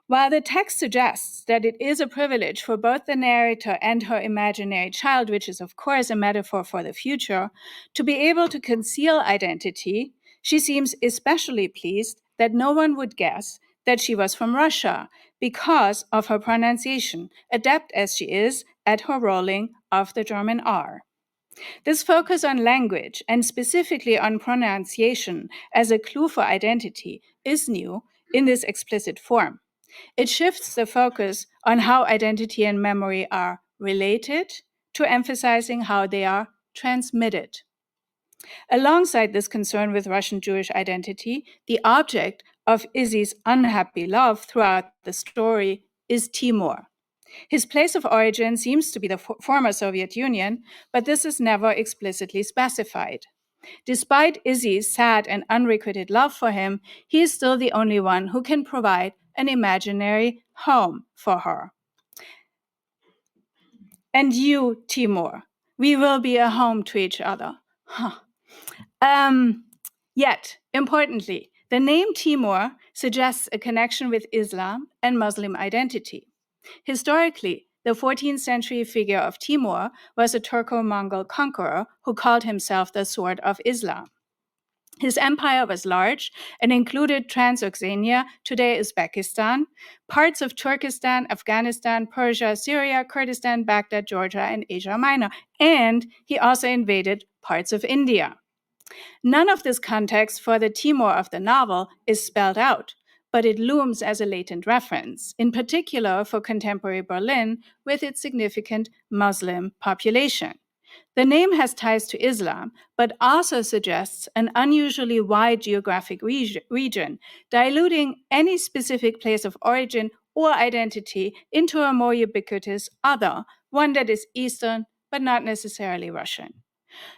While the text suggests that it is a privilege for both the narrator and her imaginary child, which is of course a metaphor for the future, to be able to conceal identity, she seems especially pleased that no one would guess that she was from Russia because of her pronunciation, adept as she is at her rolling of the German R. This focus on language, and specifically on pronunciation as a clue for identity, is new in this explicit form. It shifts the focus on how identity and memory are related to emphasizing how they are transmitted. Alongside this concern with Russian Jewish identity, the object of Izzy's unhappy love throughout the story is Timur. His place of origin seems to be the former Soviet Union, but this is never explicitly specified. Despite Izzy's sad and unrequited love for him, he is still the only one who can provide an imaginary home for her. And you, Timur, we will be a home to each other. Yet, importantly, the name Timur suggests a connection with Islam and Muslim identity. Historically, the 14th century figure of Timur was a Turco-Mongol conqueror who called himself the Sword of Islam. His empire was large and included Transoxania, today Uzbekistan, parts of Turkestan, Afghanistan, Persia, Syria, Kurdistan, Baghdad, Georgia, and Asia Minor. And he also invaded parts of India. None of this context for the Timor of the novel is spelled out, but it looms as a latent reference, in particular for contemporary Berlin with its significant Muslim population. The name has ties to Islam, but also suggests an unusually wide geographic region, diluting any specific place of origin or identity into a more ubiquitous other, one that is Eastern but not necessarily Russian.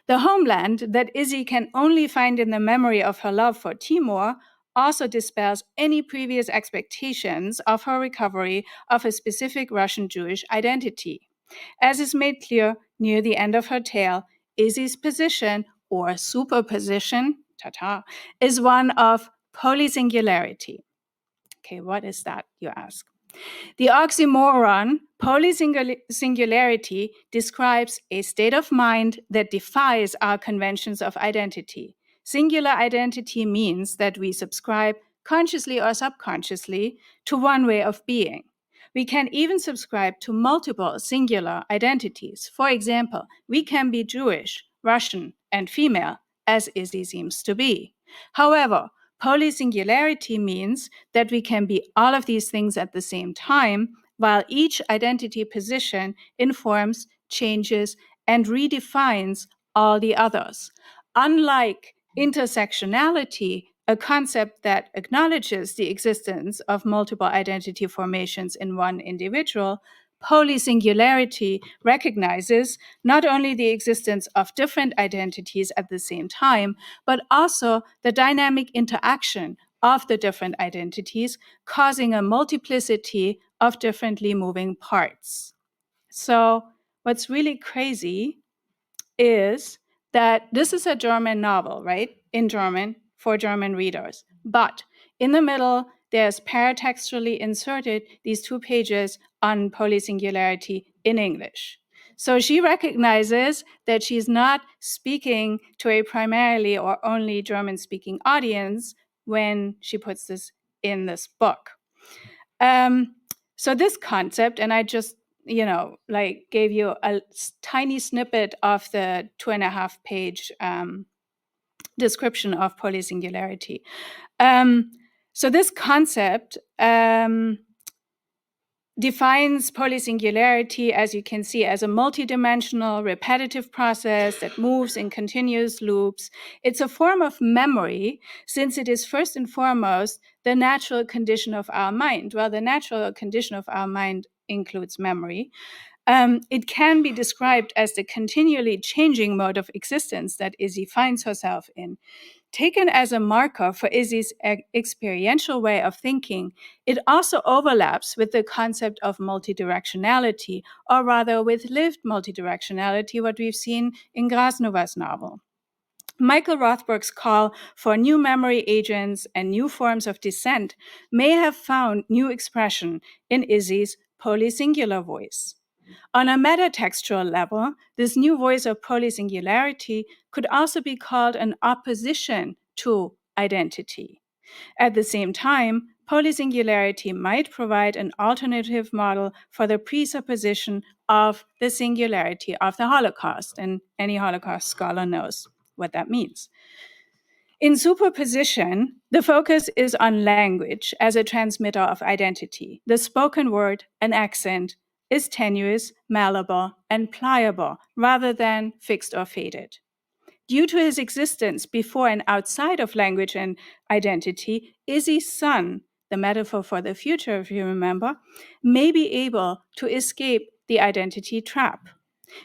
The homeland that Izzy can only find in the memory of her love for Timor also dispels any previous expectations of her recovery of a specific Russian Jewish identity. As is made clear near the end of her tale, Izzy's position, or superposition, is one of polysingularity. Okay, what is that, you ask? The oxymoron, polysingularity, describes a state of mind that defies our conventions of identity. Singular identity means that we subscribe, consciously or subconsciously, to one way of being. We can even subscribe to multiple singular identities. For example, we can be Jewish, Russian, and female, as Izzy seems to be. However, polysingularity means that we can be all of these things at the same time, while each identity position informs, changes, and redefines all the others. Unlike intersectionality, a concept that acknowledges the existence of multiple identity formations in one individual, polysingularity recognizes not only the existence of different identities at the same time, but also the dynamic interaction of the different identities, causing a multiplicity of differently moving parts. So what's really crazy is that this is a German novel, right? In German, for German readers. But in the middle, there's paratextually inserted these 2 pages on polysingularity in English. So she recognizes that she's not speaking to a primarily or only German-speaking audience when she puts this in this book. So this concept, and I just gave you a tiny snippet of the 2.5-page description of polysingularity. So this concept defines polysingularity, as you can see, as a multidimensional, repetitive process that moves in continuous loops. It's a form of memory, since it is first and foremost the natural condition of our mind. Well, the natural condition of our mind includes memory. It can be described as the continually changing mode of existence that Izzy finds herself in. Taken as a marker for Izzy's experiential way of thinking, it also overlaps with the concept of multidirectionality, or rather with lived multidirectionality, what we've seen in Grjasnowa's novel. Michael Rothberg's call for new memory agents and new forms of dissent may have found new expression in Izzy's polysingular voice. On a metatextual level, this new voice of polysingularity could also be called an opposition to identity. At the same time, polysingularity might provide an alternative model for the presupposition of the singularity of the Holocaust, and any Holocaust scholar knows what that means. In superposition, the focus is on language as a transmitter of identity. The spoken word, an accent, is tenuous, malleable, and pliable, rather than fixed or fated. Due to his existence before and outside of language and identity, Izzy's son, the metaphor for the future, if you remember, may be able to escape the identity trap.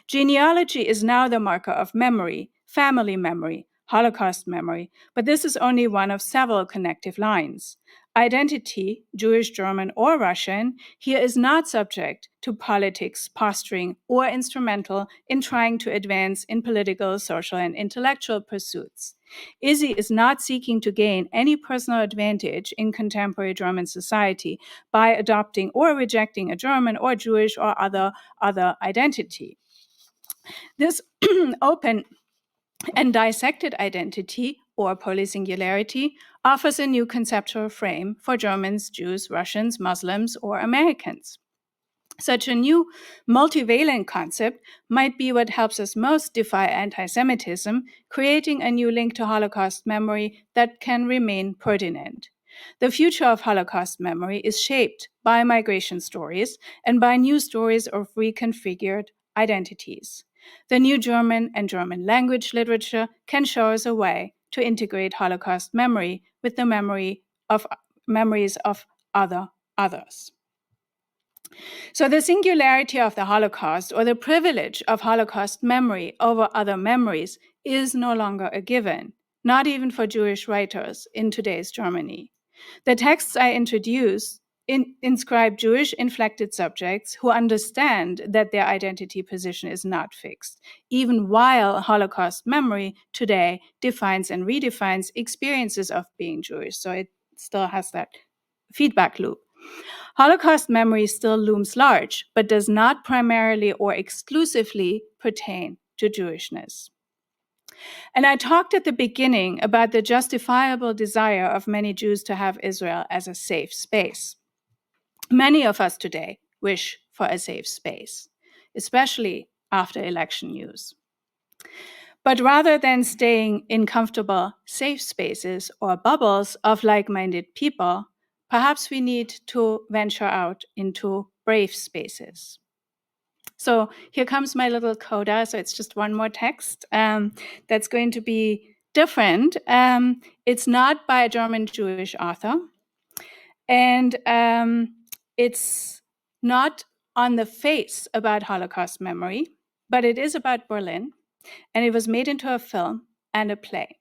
Genealogy is now the marker of memory, family memory, Holocaust memory, but this is only one of several connective lines. Identity, Jewish, German, or Russian, here is not subject to politics, posturing, or instrumental in trying to advance in political, social, and intellectual pursuits. Izzy is not seeking to gain any personal advantage in contemporary German society by adopting or rejecting a German or Jewish or other identity. This open and dissected identity, or polysingularity, offers a new conceptual frame for Germans, Jews, Russians, Muslims, or Americans. Such a new multivalent concept might be what helps us most defy anti-Semitism, creating a new link to Holocaust memory that can remain pertinent. The future of Holocaust memory is shaped by migration stories and by new stories of reconfigured identities. The new German and German language literature can show us a way to integrate Holocaust memory with the memories of others. So the singularity of the Holocaust, or the privilege of Holocaust memory over other memories, is no longer a given, not even for Jewish writers in today's Germany. The texts I introduce inscribe Jewish-inflected subjects who understand that their identity position is not fixed, even while Holocaust memory today defines and redefines experiences of being Jewish. So it still has that feedback loop. Holocaust memory still looms large, but does not primarily or exclusively pertain to Jewishness. And I talked at the beginning about the justifiable desire of many Jews to have Israel as a safe space. Many of us today wish for a safe space, especially after election news. But rather than staying in comfortable safe spaces or bubbles of like-minded people, perhaps we need to venture out into brave spaces. So here comes my little coda. So it's just one more text that's going to be different. It's not by a German Jewish author. And it's not on the face about Holocaust memory, but it is about Berlin. And it was made into a film and a play.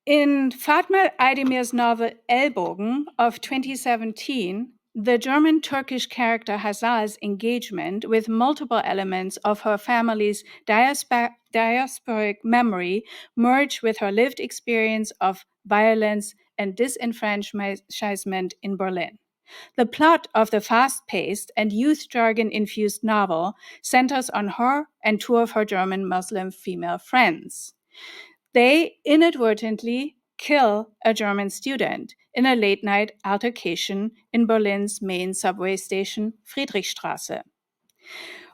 In Fatma Aydemir's novel Ellbogen of 2017, the German-Turkish character Hazal's engagement with multiple elements of her family's diasporic memory merge with her lived experience of violence and disenfranchisement in Berlin. The plot of the fast-paced and youth jargon-infused novel centers on her and two of her German Muslim female friends. They inadvertently kill a German student in a late-night altercation in Berlin's main subway station, Friedrichstraße.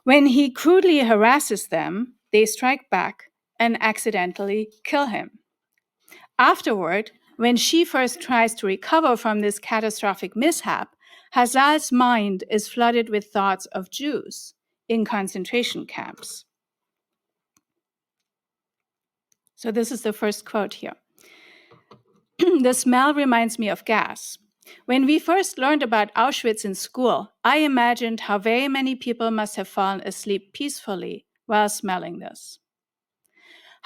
When he crudely harasses them, they strike back and accidentally kill him. Afterward, when she first tries to recover from this catastrophic mishap, Hazal's mind is flooded with thoughts of Jews in concentration camps. So this is the first quote here. The smell reminds me of gas. When we first learned about Auschwitz in school, I imagined how very many people must have fallen asleep peacefully while smelling this.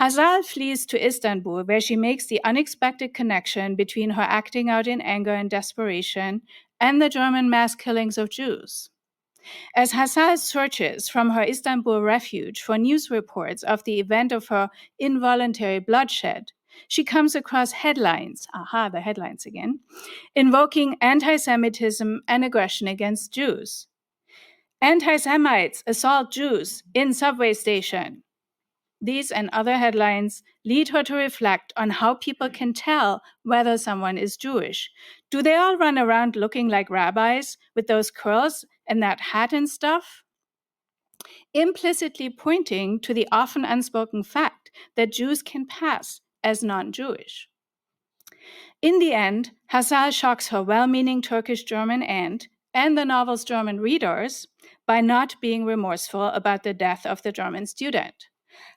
Hazal flees to Istanbul, where she makes the unexpected connection between her acting out in anger and desperation and the German mass killings of Jews. As Hazal searches from her Istanbul refuge for news reports of the event of her involuntary bloodshed, she comes across headlines, the headlines again, invoking anti-Semitism and aggression against Jews. Anti-Semites assault Jews in subway station. These and other headlines lead her to reflect on how people can tell whether someone is Jewish. Do they all run around looking like rabbis with those curls and that hat and stuff? Implicitly pointing to the often unspoken fact that Jews can pass as non-Jewish. In the end, Hazal shocks her well-meaning Turkish-German aunt and the novel's German readers by not being remorseful about the death of the German student.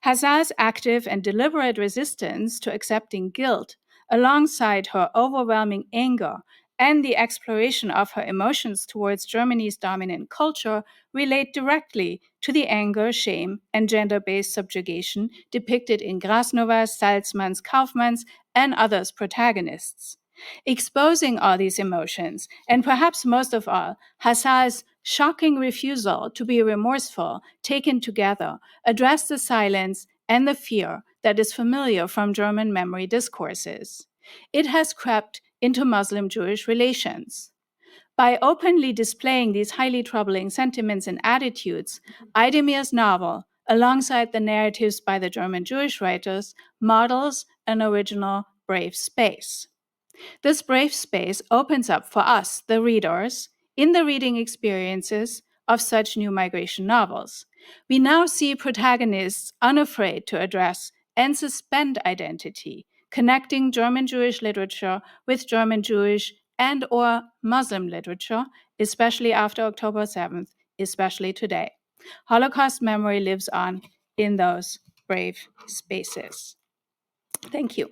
Hazal's active and deliberate resistance to accepting guilt, alongside her overwhelming anger and the exploration of her emotions towards Germany's dominant culture, relate directly to the anger, shame, and gender-based subjugation depicted in Grjasnowa's, Salzman's, Kaufmann's, and others' protagonists. Exposing all these emotions, and perhaps most of all, Hazal's shocking refusal to be remorseful, taken together, address the silence and the fear that is familiar from German memory discourses. It has crept into Muslim-Jewish relations. By openly displaying these highly troubling sentiments and attitudes, Aydemir's novel, alongside the narratives by the German Jewish writers, models an original brave space. This brave space opens up for us, the readers, in the reading experiences of such new migration novels. We now see protagonists unafraid to address and suspend identity, connecting German Jewish literature with German Jewish and or Muslim literature, especially after October 7th, especially today. Holocaust memory lives on in those brave spaces. Thank you.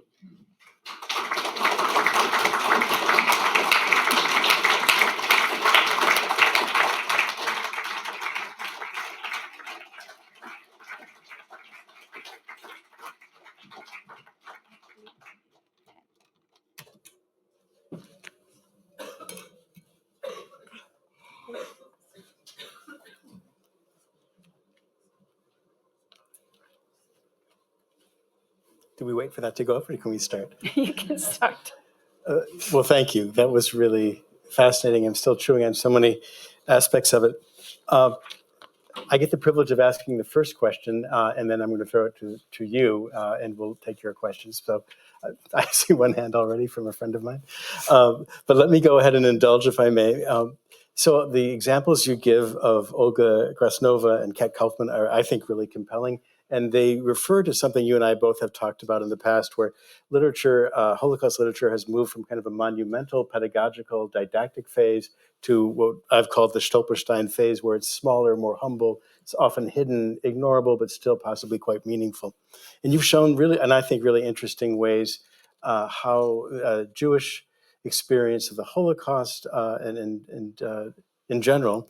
Do we wait for that to go up, or can we start? You can start. Well, thank you. That was really fascinating. I'm still chewing on so many aspects of it. I get the privilege of asking the first question, and then I'm going to throw it to you, and we'll take your questions. So I see one hand already from a friend of mine. But let me go ahead and indulge, if I may. So the examples you give of Olga Grjasnowa and Kaufmann are, I think, really compelling. And they refer to something you and I both have talked about in the past, where literature, Holocaust literature, has moved from kind of a monumental, pedagogical, didactic phase to what I've called the Stolperstein phase, where it's smaller, more humble, it's often hidden, ignorable, but still possibly quite meaningful. And you've shown really, and I think really interesting ways how Jewish experience of the Holocaust and in general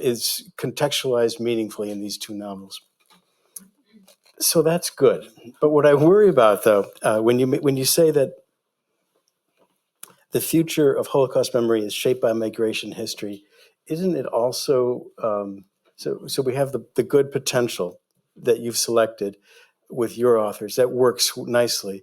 is contextualized meaningfully in these two novels. So that's good. But what I worry about, though, when you say that the future of Holocaust memory is shaped by migration history, isn't it also so we have the good potential that you've selected with your authors that works nicely,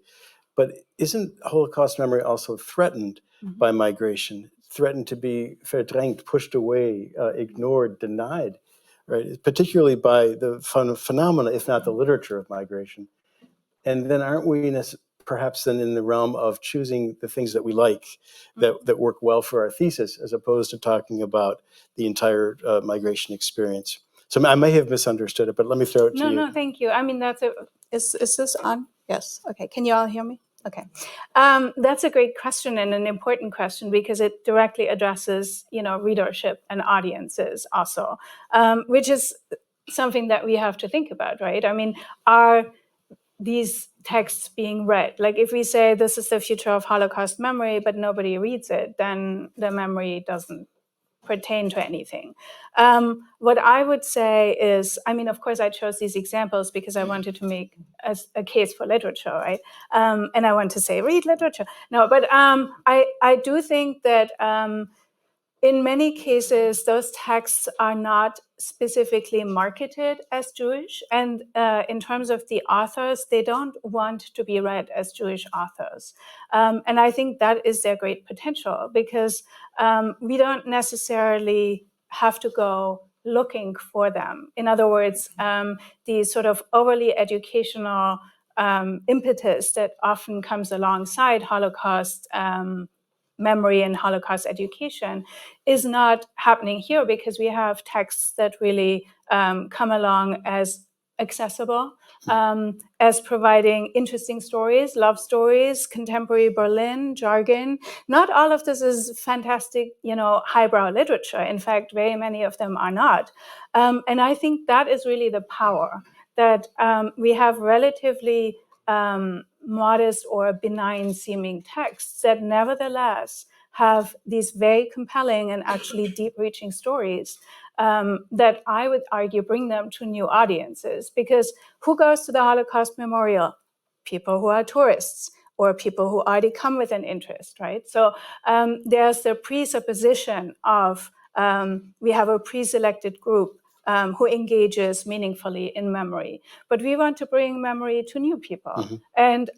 but isn't Holocaust memory also threatened by migration, threatened to be verdrängt, pushed away, ignored, denied, right? Particularly by the phenomena, if not the literature of migration. And then aren't we perhaps then in the realm of choosing the things that we like, that work well for our thesis, as opposed to talking about the entire migration experience? So I may have misunderstood it, but let me throw it to you. No, thank you. I mean, is this on? Yes. Okay. Can you all hear me? Okay. That's a great question and an important question because it directly addresses, readership and audiences also, which is something that we have to think about, right? I mean, are these texts being read? Like if we say this is the future of Holocaust memory, but nobody reads it, then the memory doesn't pertain to anything. What I would say is, I mean, of course, I chose these examples because I wanted to make a case for literature, right? And I want to say, read literature. No, but I do think that in many cases, those texts are not specifically marketed as Jewish. And in terms of the authors, they don't want to be read as Jewish authors. And I think that is their great potential because we don't necessarily have to go looking for them. In other words, the sort of overly educational impetus that often comes alongside Holocaust memory and Holocaust education is not happening here because we have texts that really come along as accessible, as providing interesting stories, love stories, contemporary Berlin, jargon. Not all of this is fantastic, highbrow literature. In fact, very many of them are not. And I think that is really the power, that we have relatively modest or benign seeming texts that nevertheless have these very compelling and actually deep reaching stories that I would argue bring them to new audiences. Because who goes to the Holocaust Memorial? People who are tourists or people who already come with an interest, right? So there's the presupposition of we have a pre-selected group who engages meaningfully in memory. But we want to bring memory to new people, Mm-hmm. and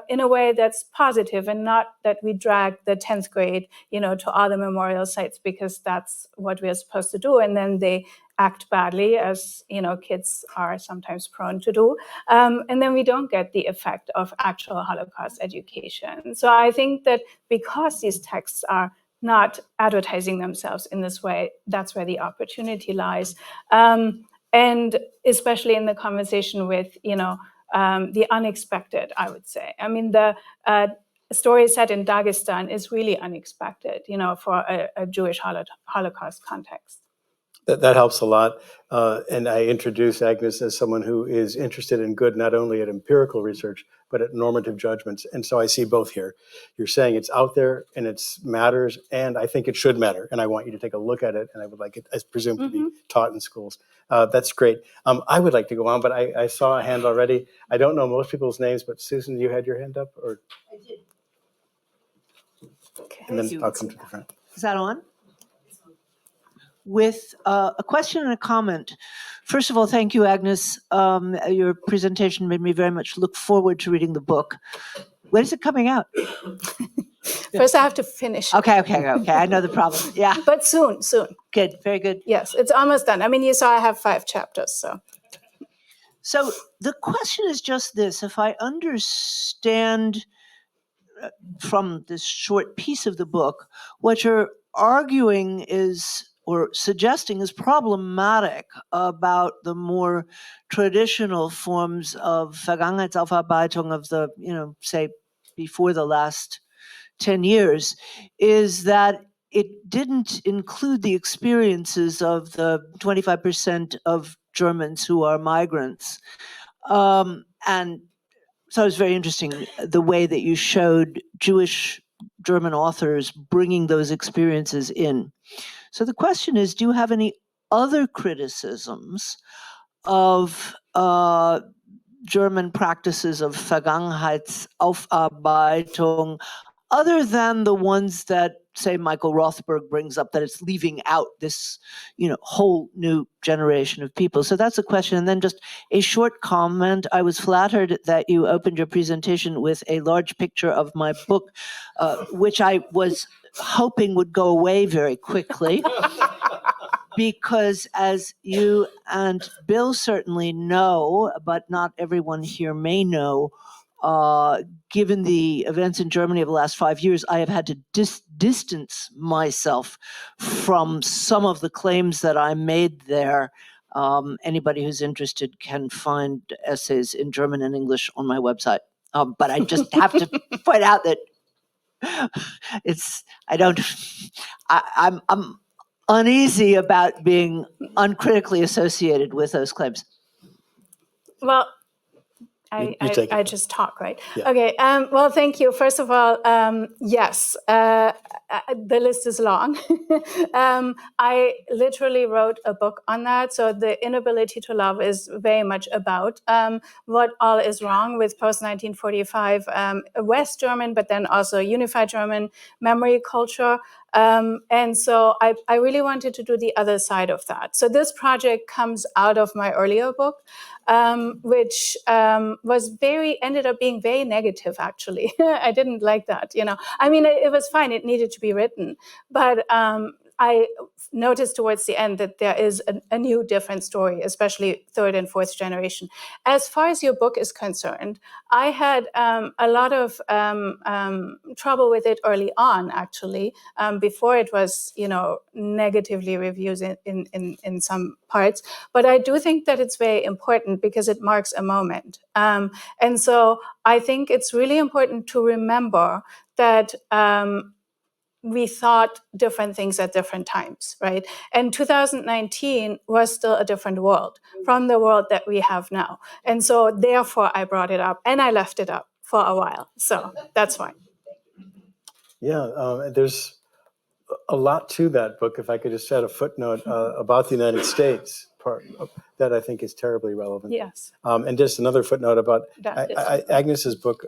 in a way that's positive, and not that we drag the 10th grade, to all the memorial sites because that's what we're supposed to do, and then they act badly, as kids are sometimes prone to do, and then we don't get the effect of actual Holocaust education. So I think that because these texts are not advertising themselves in this way, that's where the opportunity lies, and especially in the conversation with the unexpected, I would say. I mean, the story set in Dagestan is really unexpected, for a Jewish Holocaust context. That helps a lot. And I introduce Agnes as someone who is interested in good, not only at empirical research, but at normative judgments. And so I see both here. You're saying it's out there and it matters, and I think it should matter. And I want you to take a look at it, and I would like it, I presume, to be taught in schools. That's great. I would like to go on, but I saw a hand already. I don't know most people's names, but Susan, you had your hand up? Or I did. Okay. and then I'll come to the front. Is that on? With a question and a comment. First of all, thank you, Agnes. Your presentation made me very much look forward to reading the book. When is it coming out? First, I have to finish. Okay. I know the problem. Yeah. But soon. Good. Very good. Yes, it's almost done. I mean, you saw I have 5 chapters, so. So the question is just this. If I understand from this short piece of the book, what you're arguing is, or suggesting, is problematic about the more traditional forms of Vergangenheitsaufarbeitung of the, say, before the last 10 years, is that it didn't include the experiences of the 25% of Germans who are migrants. And so it was very interesting the way that you showed Jewish German authors bringing those experiences in. So the question is, do you have any other criticisms of German practices of Vergangenheitsaufarbeitung, other than the ones that, say, Michael Rothberg brings up, that it's leaving out this, whole new generation of people? So that's a question. And then just a short comment. I was flattered that you opened your presentation with a large picture of my book, which I was hoping would go away very quickly. Because as you and Bill certainly know, but not everyone here may know, given the events in Germany of the last 5 years, I have had to distance myself from some of the claims that I made there. Anybody who's interested can find essays in German and English on my website. But I just have to point out that I'm uneasy about being uncritically associated with those claims. Well, I just talk, right? Yeah. Okay. Well, thank you. First of all, yes, the list is long. I literally wrote a book on that. So the inability to love is very much about what all is wrong with post-1945 West German, but then also unified German memory culture. And so I really wanted to do the other side of that. So this project comes out of my earlier book, which ended up being very negative, actually. I didn't like that, I mean, it was fine. It needed to be written. But I noticed towards the end that there is a new, different story, especially 3rd and 4th generation. As far as your book is concerned, I had a lot of trouble with it early on, actually, before it was, negatively reviewed in some parts. But I do think that it's very important because it marks a moment. And so I think it's really important to remember that we thought different things at different times, right? And 2019 was still a different world from the world that we have now. And so therefore I brought it up, and I left it up for a while. So that's fine. Yeah, there's a lot to that book. If I could just add a footnote about the United States part that I think is terribly relevant. Yes. And just another footnote about Agnes's book.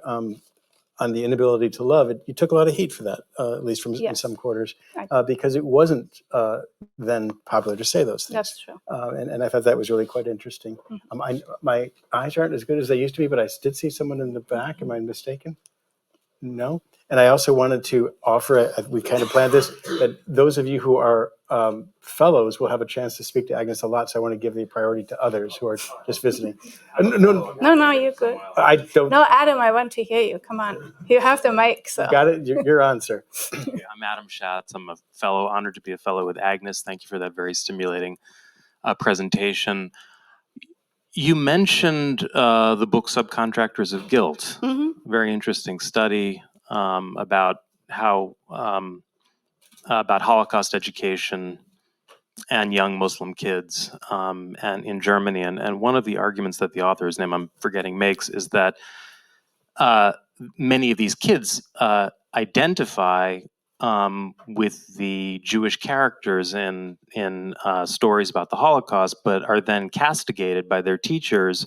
on the inability to love, you took a lot of heat for that, at least from in Yes. some quarters, Right. because it wasn't then popular to say those things. That's true. And I thought that was really quite interesting. My eyes aren't as good as they used to be, but I did see someone in the back. Am I mistaken? No. And I also wanted to offer, we kind of planned this, that those of you who are fellows will have a chance to speak to Agnes a lot. So I want to give the priority to others who are just visiting. No, you're good. I don't. No, Adam, I want to hear you. Come on. You have the mic, so. Got it? You're on, sir. Okay, I'm Adam Schatz. I'm a fellow, honored to be a fellow with Agnes. Thank you for that very stimulating presentation. You mentioned the book Subcontractors of Guilt. Very interesting study about how about Holocaust education and young Muslim kids and in Germany. And one of the arguments that the author, whose name I'm forgetting, makes is that many of these kids identify with the Jewish characters in stories about the Holocaust, but are then castigated by their teachers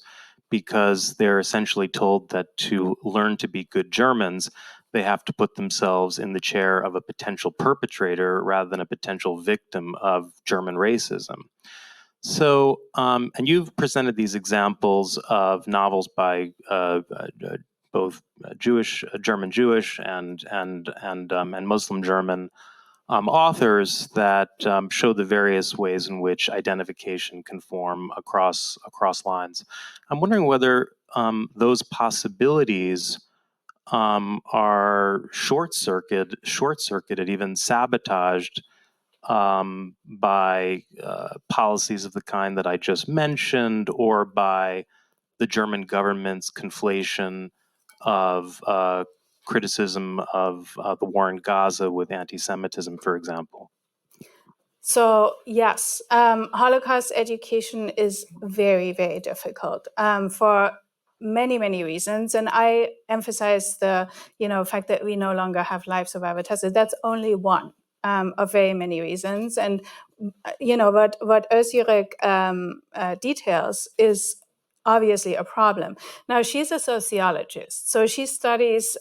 because they're essentially told that to learn to be good Germans, they have to put themselves in the chair of a potential perpetrator rather than a potential victim of German racism. So, and you've presented these examples of novels by both German Jewish and Muslim German authors that show the various ways in which identification can form across lines. I'm wondering whether those possibilities are short-circuited, even sabotaged by policies of the kind that I just mentioned, or by the German government's conflation of criticism of the war in Gaza with anti-Semitism, for example. So yes, Holocaust education is very, very difficult for many, many reasons. And I emphasize the fact that we no longer have live survivor tests. That's only one of very many reasons. And what Özürek details is obviously a problem. Now, she's a sociologist, so she studies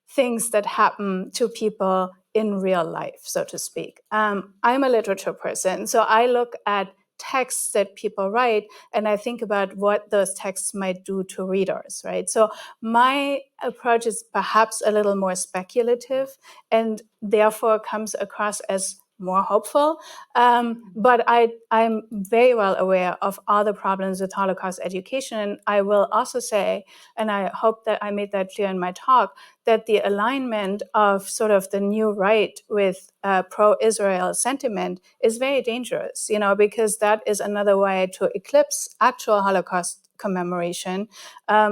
things that happen to people in real life, so to speak. I'm a literature person, so I look at texts that people write and I think about what those texts might do to readers, right? So my approach is perhaps a little more speculative and therefore comes across as more hopeful. But I'm very well aware of all the problems with Holocaust education. And I will also say, and I hope that I made that clear in my talk, that the alignment of sort of the new right with pro-Israel sentiment is very dangerous, because that is another way to eclipse actual Holocaust commemoration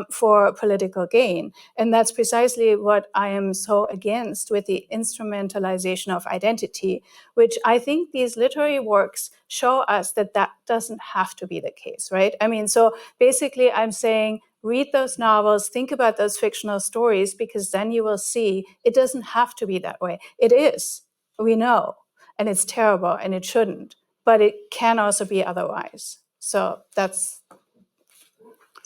for political gain. And that's precisely what I am so against with the instrumentalization of identity, which I think these literary works show us that doesn't have to be the case, right? I mean, so basically I'm saying, read those novels, think about those fictional stories, because then you will see it doesn't have to be that way. It is, we know, and it's terrible and it shouldn't, but it can also be otherwise. So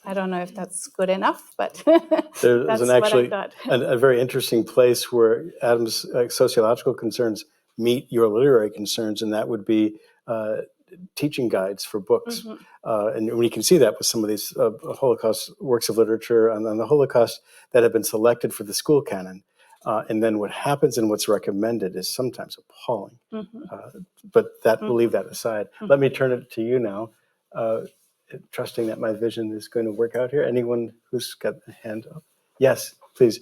I don't know if that's good enough, but There's that's actually what I thought. a very interesting place where Adam's sociological concerns meet your literary concerns, and that would be teaching guides for books. Mm-hmm. And we can see that with some of these Holocaust works of literature on the Holocaust that have been selected for the school canon. And then what happens and what's recommended is sometimes appalling. Mm-hmm. But we'll leave that aside. Mm-hmm. Let me turn it to you now, trusting that my vision is going to work out here. Anyone who's got a hand up? Yes, please.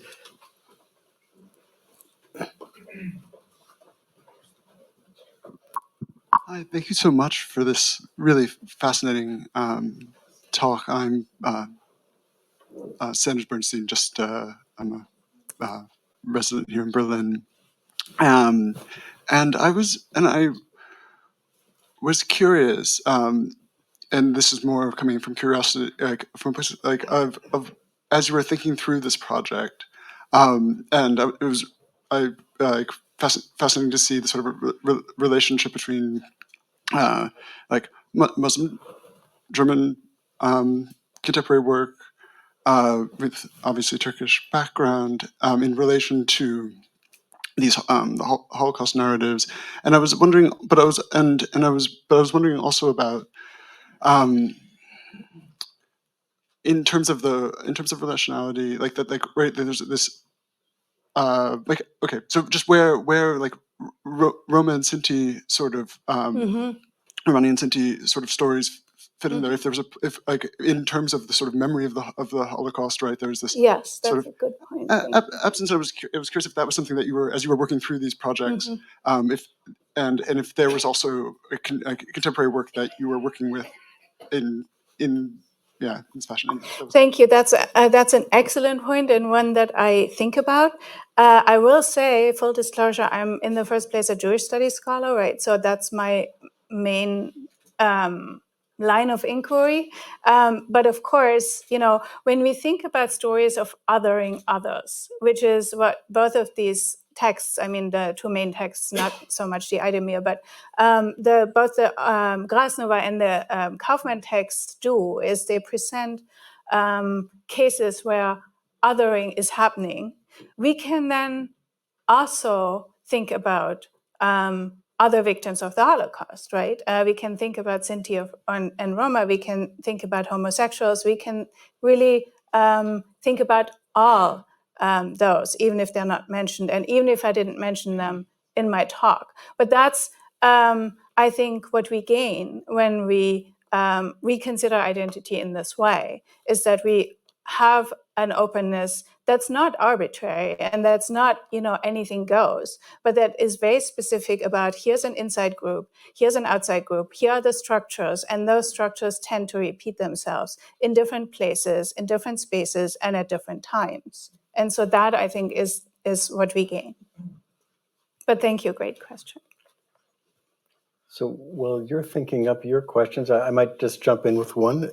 Hi, thank you so much for this really fascinating talk. I'm Sanders Bernstein, I'm a resident here in Berlin. And I was curious, and this is more coming from curiosity, from a place of as you were thinking through this project, and it was fascinating to see the sort of relationship between Muslim German contemporary work with obviously Turkish background in relation to these the Holocaust narratives, and I was wondering, but I was wondering also about in terms of relationality, like that, like right there's this like okay, so just where like Roma and Sinti sort of Iranian Sinti sort of stories fit in there. If there's if like in terms of the sort of memory of the Holocaust, right? There's this Yes, sort that's of a good point. absence. I was curious if that was something that you were, as you were working through these projects, if and if there was also a contemporary work that you were working with in this fashion. Thank you. That's an excellent point and one that I think about. I will say, full disclosure, I'm in the first place a Jewish studies scholar, right? So that's my main line of inquiry. But of course, when we think about stories of othering others, which is what both of these texts, I mean, the two main texts, not so much the Idemir, but both the Grjasnowa and the Kaufmann texts do, is they present cases where othering is happening. We can then also think about other victims of the Holocaust, right? We can think about Sinti and Roma. We can think about homosexuals. We can really think about all those, even if they're not mentioned, and even if I didn't mention them in my talk. But that's, I think, what we gain when we reconsider identity in this way, is that we have an openness that's not arbitrary and that's not, anything goes, but that is very specific about here's an inside group, here's an outside group, here are the structures, and those structures tend to repeat themselves in different places, in different spaces, and at different times. And so that, I think, is what we gain. But thank you, great question. So while you're thinking up your questions, I might just jump in with one.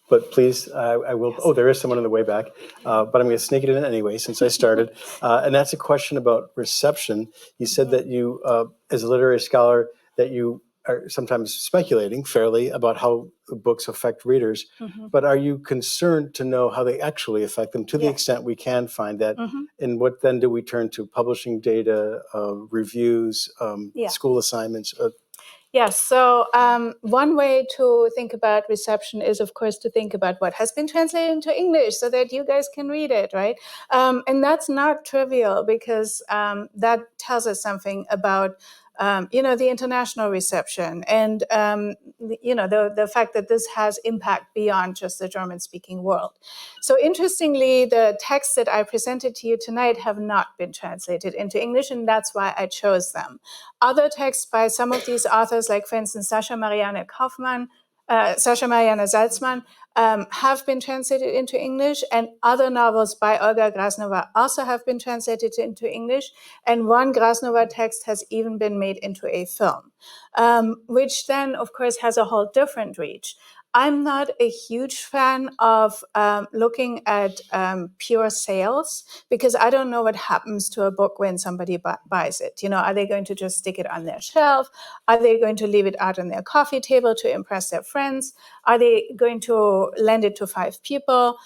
But please, I will. Yes. Oh, there is someone on the way back, but I'm going to sneak it in anyway since I started. And that's a question about reception. You said that you, as a literary scholar, that you are sometimes speculating fairly about how books affect readers. But are you concerned to know how they actually affect them to the extent we can find that? And what then do we turn to? Publishing data, reviews, school assignments? Yes, so one way to think about reception is, of course, to think about what has been translated into English so that you guys can read it, right? And that's not trivial, because that tells us something about the international reception and, the fact that this has impact beyond just the German-speaking world. So interestingly, the texts that I presented to you tonight have not been translated into English, and that's why I chose them. Other texts by some of these authors, like, for instance, Sascha Marianne Salzman, have been translated into English, and other novels by Olga Grjasnowa also have been translated into English, and one Grjasnowa text has even been made into a film, which then, of course, has a whole different reach. I'm not a huge fan of looking at pure sales, because I don't know what happens to a book when somebody buys it. Are they going to just stick it on their shelf? Are they going to leave it out on their coffee table to impress their friends? Are they going to lend it to 5 people?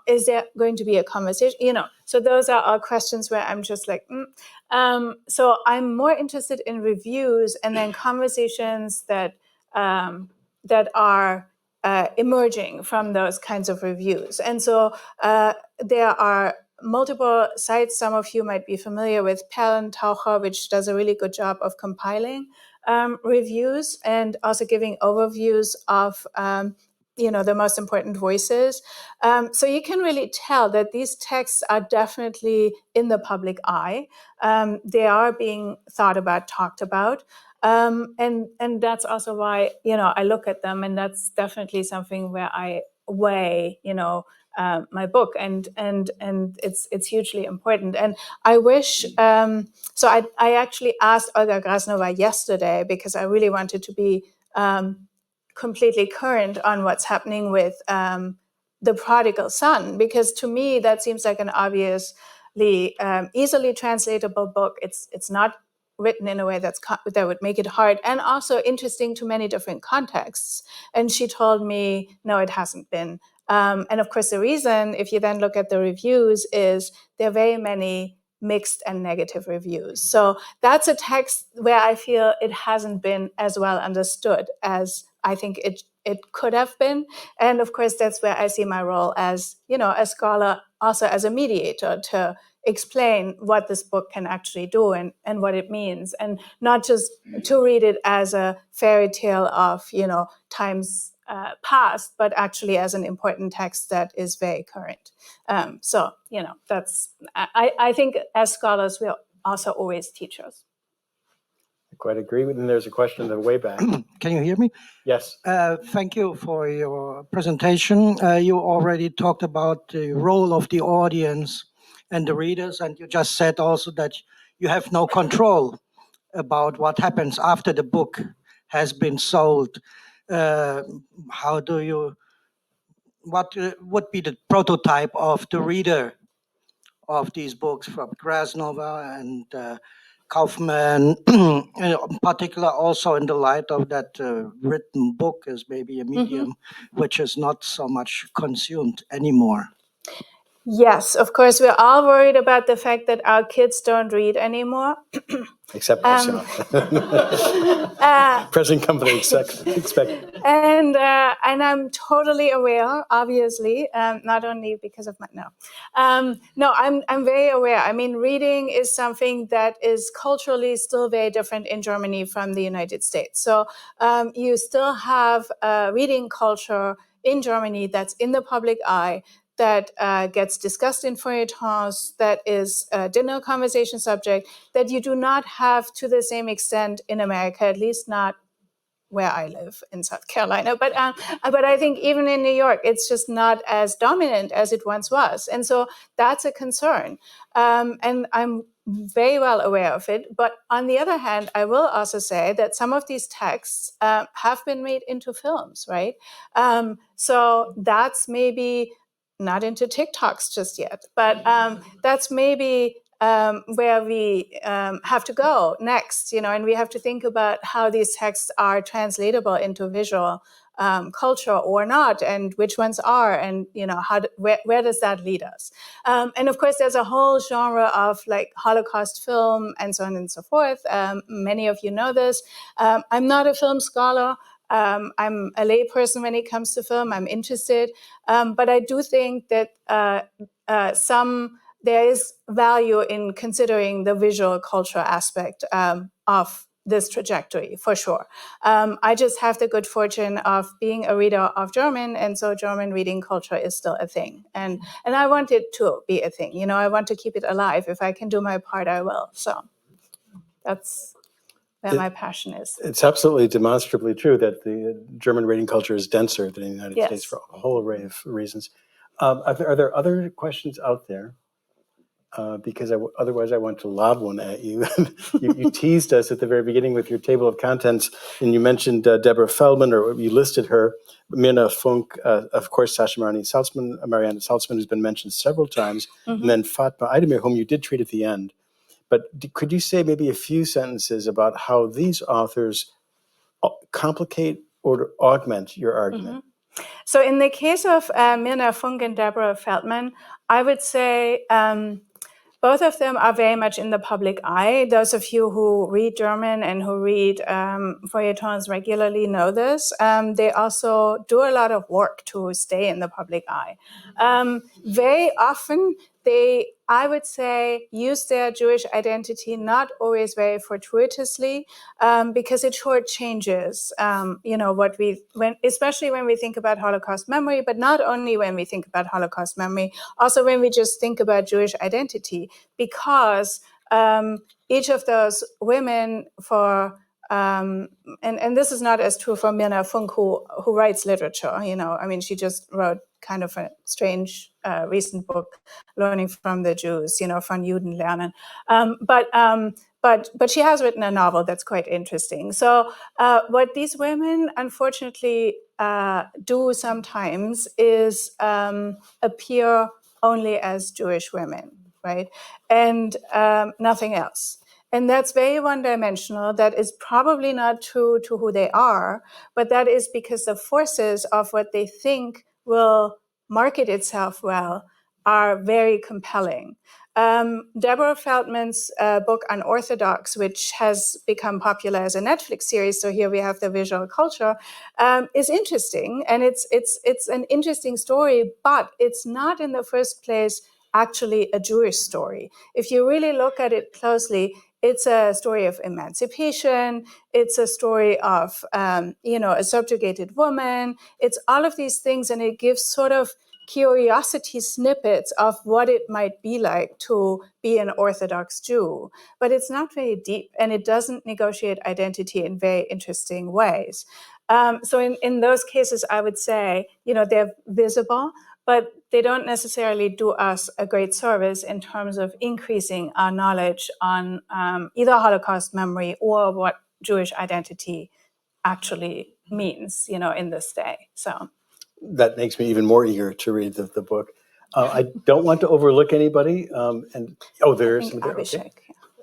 Is there going to be a conversation? So those are all questions where I'm just like, so I'm more interested in reviews and then conversations that are emerging from those kinds of reviews. And so there are multiple sites. Some of you might be familiar with Perlentaucher, which does a really good job of compiling reviews and also giving overviews of the most important voices. So you can really tell that these texts are definitely in the public eye. They are being thought about, talked about. And that's also why, I look at them, and that's definitely something where I weigh, my book, and it's hugely important. And I wish, so I actually asked Olga Grjasnowa yesterday, because I really wanted to be completely current on what's happening with The Prodigal Son, because to me that seems like an obviously easily translatable book. It's not written in a way that would make it hard, and also interesting to many different contexts. And she told me, no, it hasn't been And of course, the reason, if you then look at the reviews, is there are very many mixed and negative reviews. So that's a text where I feel it hasn't been as well understood as I think it could have been. And of course, that's where I see my role as, a scholar, also as a mediator, to explain what this book can actually do and what it means, and not just to read it as a fairy tale of, times past, but actually as an important text that is very current. So, that's, I think as scholars, we're also always teachers. I quite agree with, and there's a question in the way back. Can you hear me? Yes. Thank you for your presentation. You already talked about the role of the audience and the readers, and you just said also that you have no control about what happens after the book has been sold. How do you, what would be the prototype of the reader of these books from Grjasnowa and Kaufmann, in particular also in the light of that written book as maybe a medium which is not so much consumed anymore? Yes, of course, we're all worried about the fact that our kids don't read anymore. Except myself. Present company expect. And I'm totally aware, obviously, not only because of my I'm very aware. I mean, reading is something that is culturally still very different in Germany from the United States. So you still have a reading culture in Germany that's in the public eye, that gets discussed in feuilletons, that is a dinner conversation subject, that you do not have to the same extent in America, at least not where I live in South Carolina. But I think even in New York, it's just not as dominant as it once was. And so that's a concern. And I'm very well aware of it. But on the other hand, I will also say that some of these texts have been made into films, right? So that's maybe not into TikToks just yet, but that's maybe where we have to go next, and we have to think about how these texts are translatable into visual culture or not, and which ones are, and where does that lead us? And of course, there's a whole genre of like Holocaust film and so on and so forth. Many of you know this. I'm not a film scholar. I'm a layperson when it comes to film. I'm interested, but I do think that there is value in considering the visual culture aspect of this trajectory, for sure. I just have the good fortune of being a reader of German, and so German reading culture is still a thing. And I want it to be a thing. I want to keep it alive. If I can do my part, I will. So that's where my passion is. It's absolutely demonstrably true that the German reading culture is denser than the United States for a whole array of reasons. Are there other questions out there? Because otherwise I want to lob one at you. You teased us at the very beginning with your table of contents, and you mentioned Deborah Feldman, or you listed her, Mirna Funk, of course, Sasha Marianne Salzman, who's been mentioned several times, and then Fatma Aydemir, whom you did treat at the end. But could you say maybe a few sentences about how these authors complicate or augment your argument? So in the case of Mirna Funk and Deborah Feldman, I would say both of them are very much in the public eye. Those of you who read German and who read feuilletons regularly know this. They also do a lot of work to stay in the public eye. Very often, I would say, use their Jewish identity not always very fortuitously, because it shortchanges, especially when we think about Holocaust memory, but not only when we think about Holocaust memory, also when we just think about Jewish identity, because each of those women and this is not as true for Mirna Funk, who writes literature. She just wrote kind of a strange recent book, Learning from the Jews, von Juden lernen. But she has written a novel that's quite interesting. So what these women unfortunately do sometimes is appear only as Jewish women, right? And nothing else. And that's very one-dimensional. That is probably not true to who they are, but that is because the forces of what they think will market itself well are very compelling. Deborah Feldman's book Unorthodox, which has become popular as a Netflix series, so here we have the visual culture, is interesting, and it's an interesting story, but it's not in the first place actually a Jewish story. If you really look at it closely, it's a story of emancipation. It's a story of a subjugated woman. It's all of these things, and it gives sort of curiosity snippets of what it might be like to be an Orthodox Jew. But it's not very deep, and it doesn't negotiate identity in very interesting ways. So in those cases, I would say, they're visible, but they don't necessarily do us a great service in terms of increasing our knowledge on either Holocaust memory or what Jewish identity actually means, in this day. So that makes me even more eager to read the book. I don't want to overlook anybody. There's somebody there. Okay.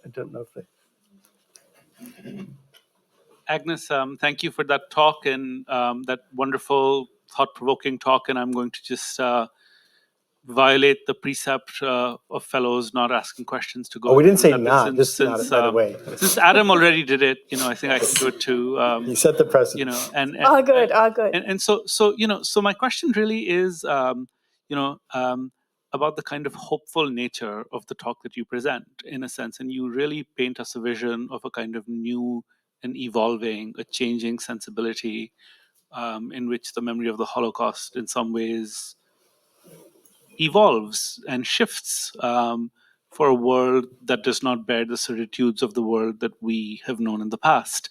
I don't know if they... Agnes, thank you for that talk and that wonderful, thought-provoking talk. And I'm going to just violate the precept of fellows not asking questions to go. We didn't say that, not, just not, by the way. Since Adam already did it, I think I can do it too. You set the precedent. And all good. And so my question really is, about the kind of hopeful nature of the talk that you present, in a sense, and you really paint us a vision of a kind of new and evolving, a changing sensibility in which the memory of the Holocaust, in some ways, evolves and shifts for a world that does not bear the certitudes of the world that we have known in the past.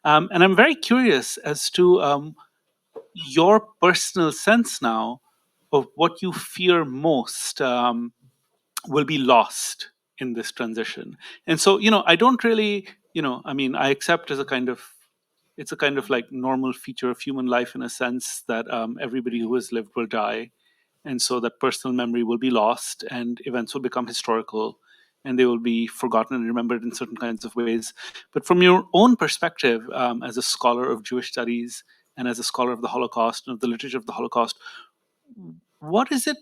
And I'm very curious as to your personal sense now of what you fear most will be lost in this transition. And so, I don't really, I accept as it's a kind of like normal feature of human life in a sense that everybody who has lived will die. And so that personal memory will be lost and events will become historical and they will be forgotten and remembered in certain kinds of ways. But from your own perspective, as a scholar of Jewish studies and as a scholar of the Holocaust and of the literature of the Holocaust, what is it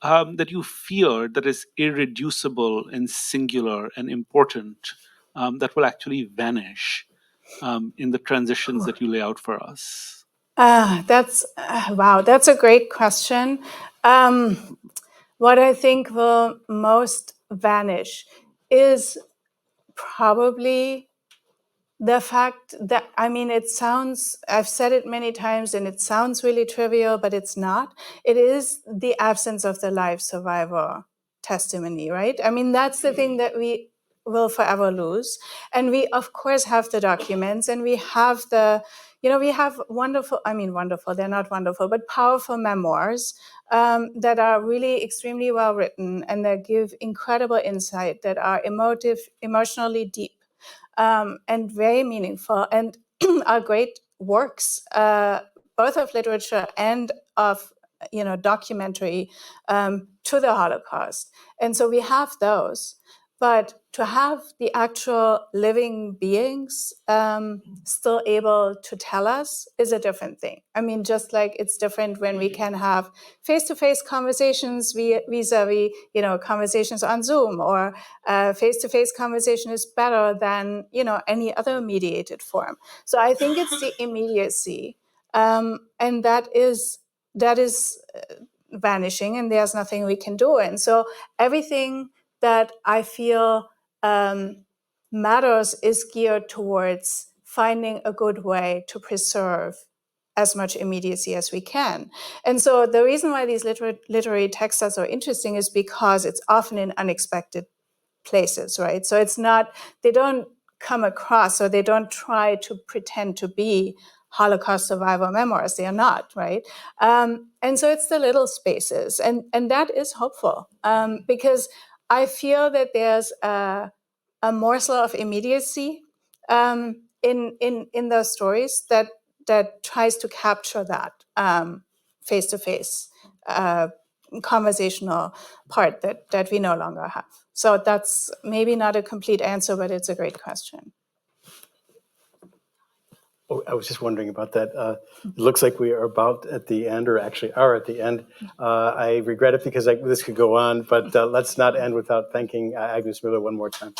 that you fear that is irreducible and singular and important that will actually vanish in the transitions that you lay out for us? That's a great question. What I think will most vanish is probably the fact that, I've said it many times and it sounds really trivial, but it's not. It is the absence of the live survivor testimony, right? That's the thing that we will forever lose. And we, of course, have the documents and we have we have wonderful, they're not wonderful, but powerful memoirs that are really extremely well written and that give incredible insight, that are emotionally deep. And very meaningful, and are great works, both of literature and of documentary to the Holocaust. And so we have those, but to have the actual living beings still able to tell us is a different thing. Just like it's different when we can have face-to-face conversations vis-a-vis, conversations on Zoom, or face-to-face conversation is better than, any other mediated form. So I think it's the immediacy, and that is vanishing, and there's nothing we can do. And so everything that I feel matters is geared towards finding a good way to preserve as much immediacy as we can. And so the reason why these literary texts are so interesting is because it's often in unexpected places, right? So they don't come across, or they don't try to pretend to be Holocaust survivor memoirs. They are not, right? And so it's the little spaces, and that is hopeful, because I feel that there's a morsel of immediacy in those stories that tries to capture that face-to-face conversational part that we no longer have. So that's maybe not a complete answer, but it's a great question. Oh, I was just wondering about that. It looks like we are about at the end, or actually are at the end. I regret it because this could go on, but let's not end without thanking Agnes Mueller one more time.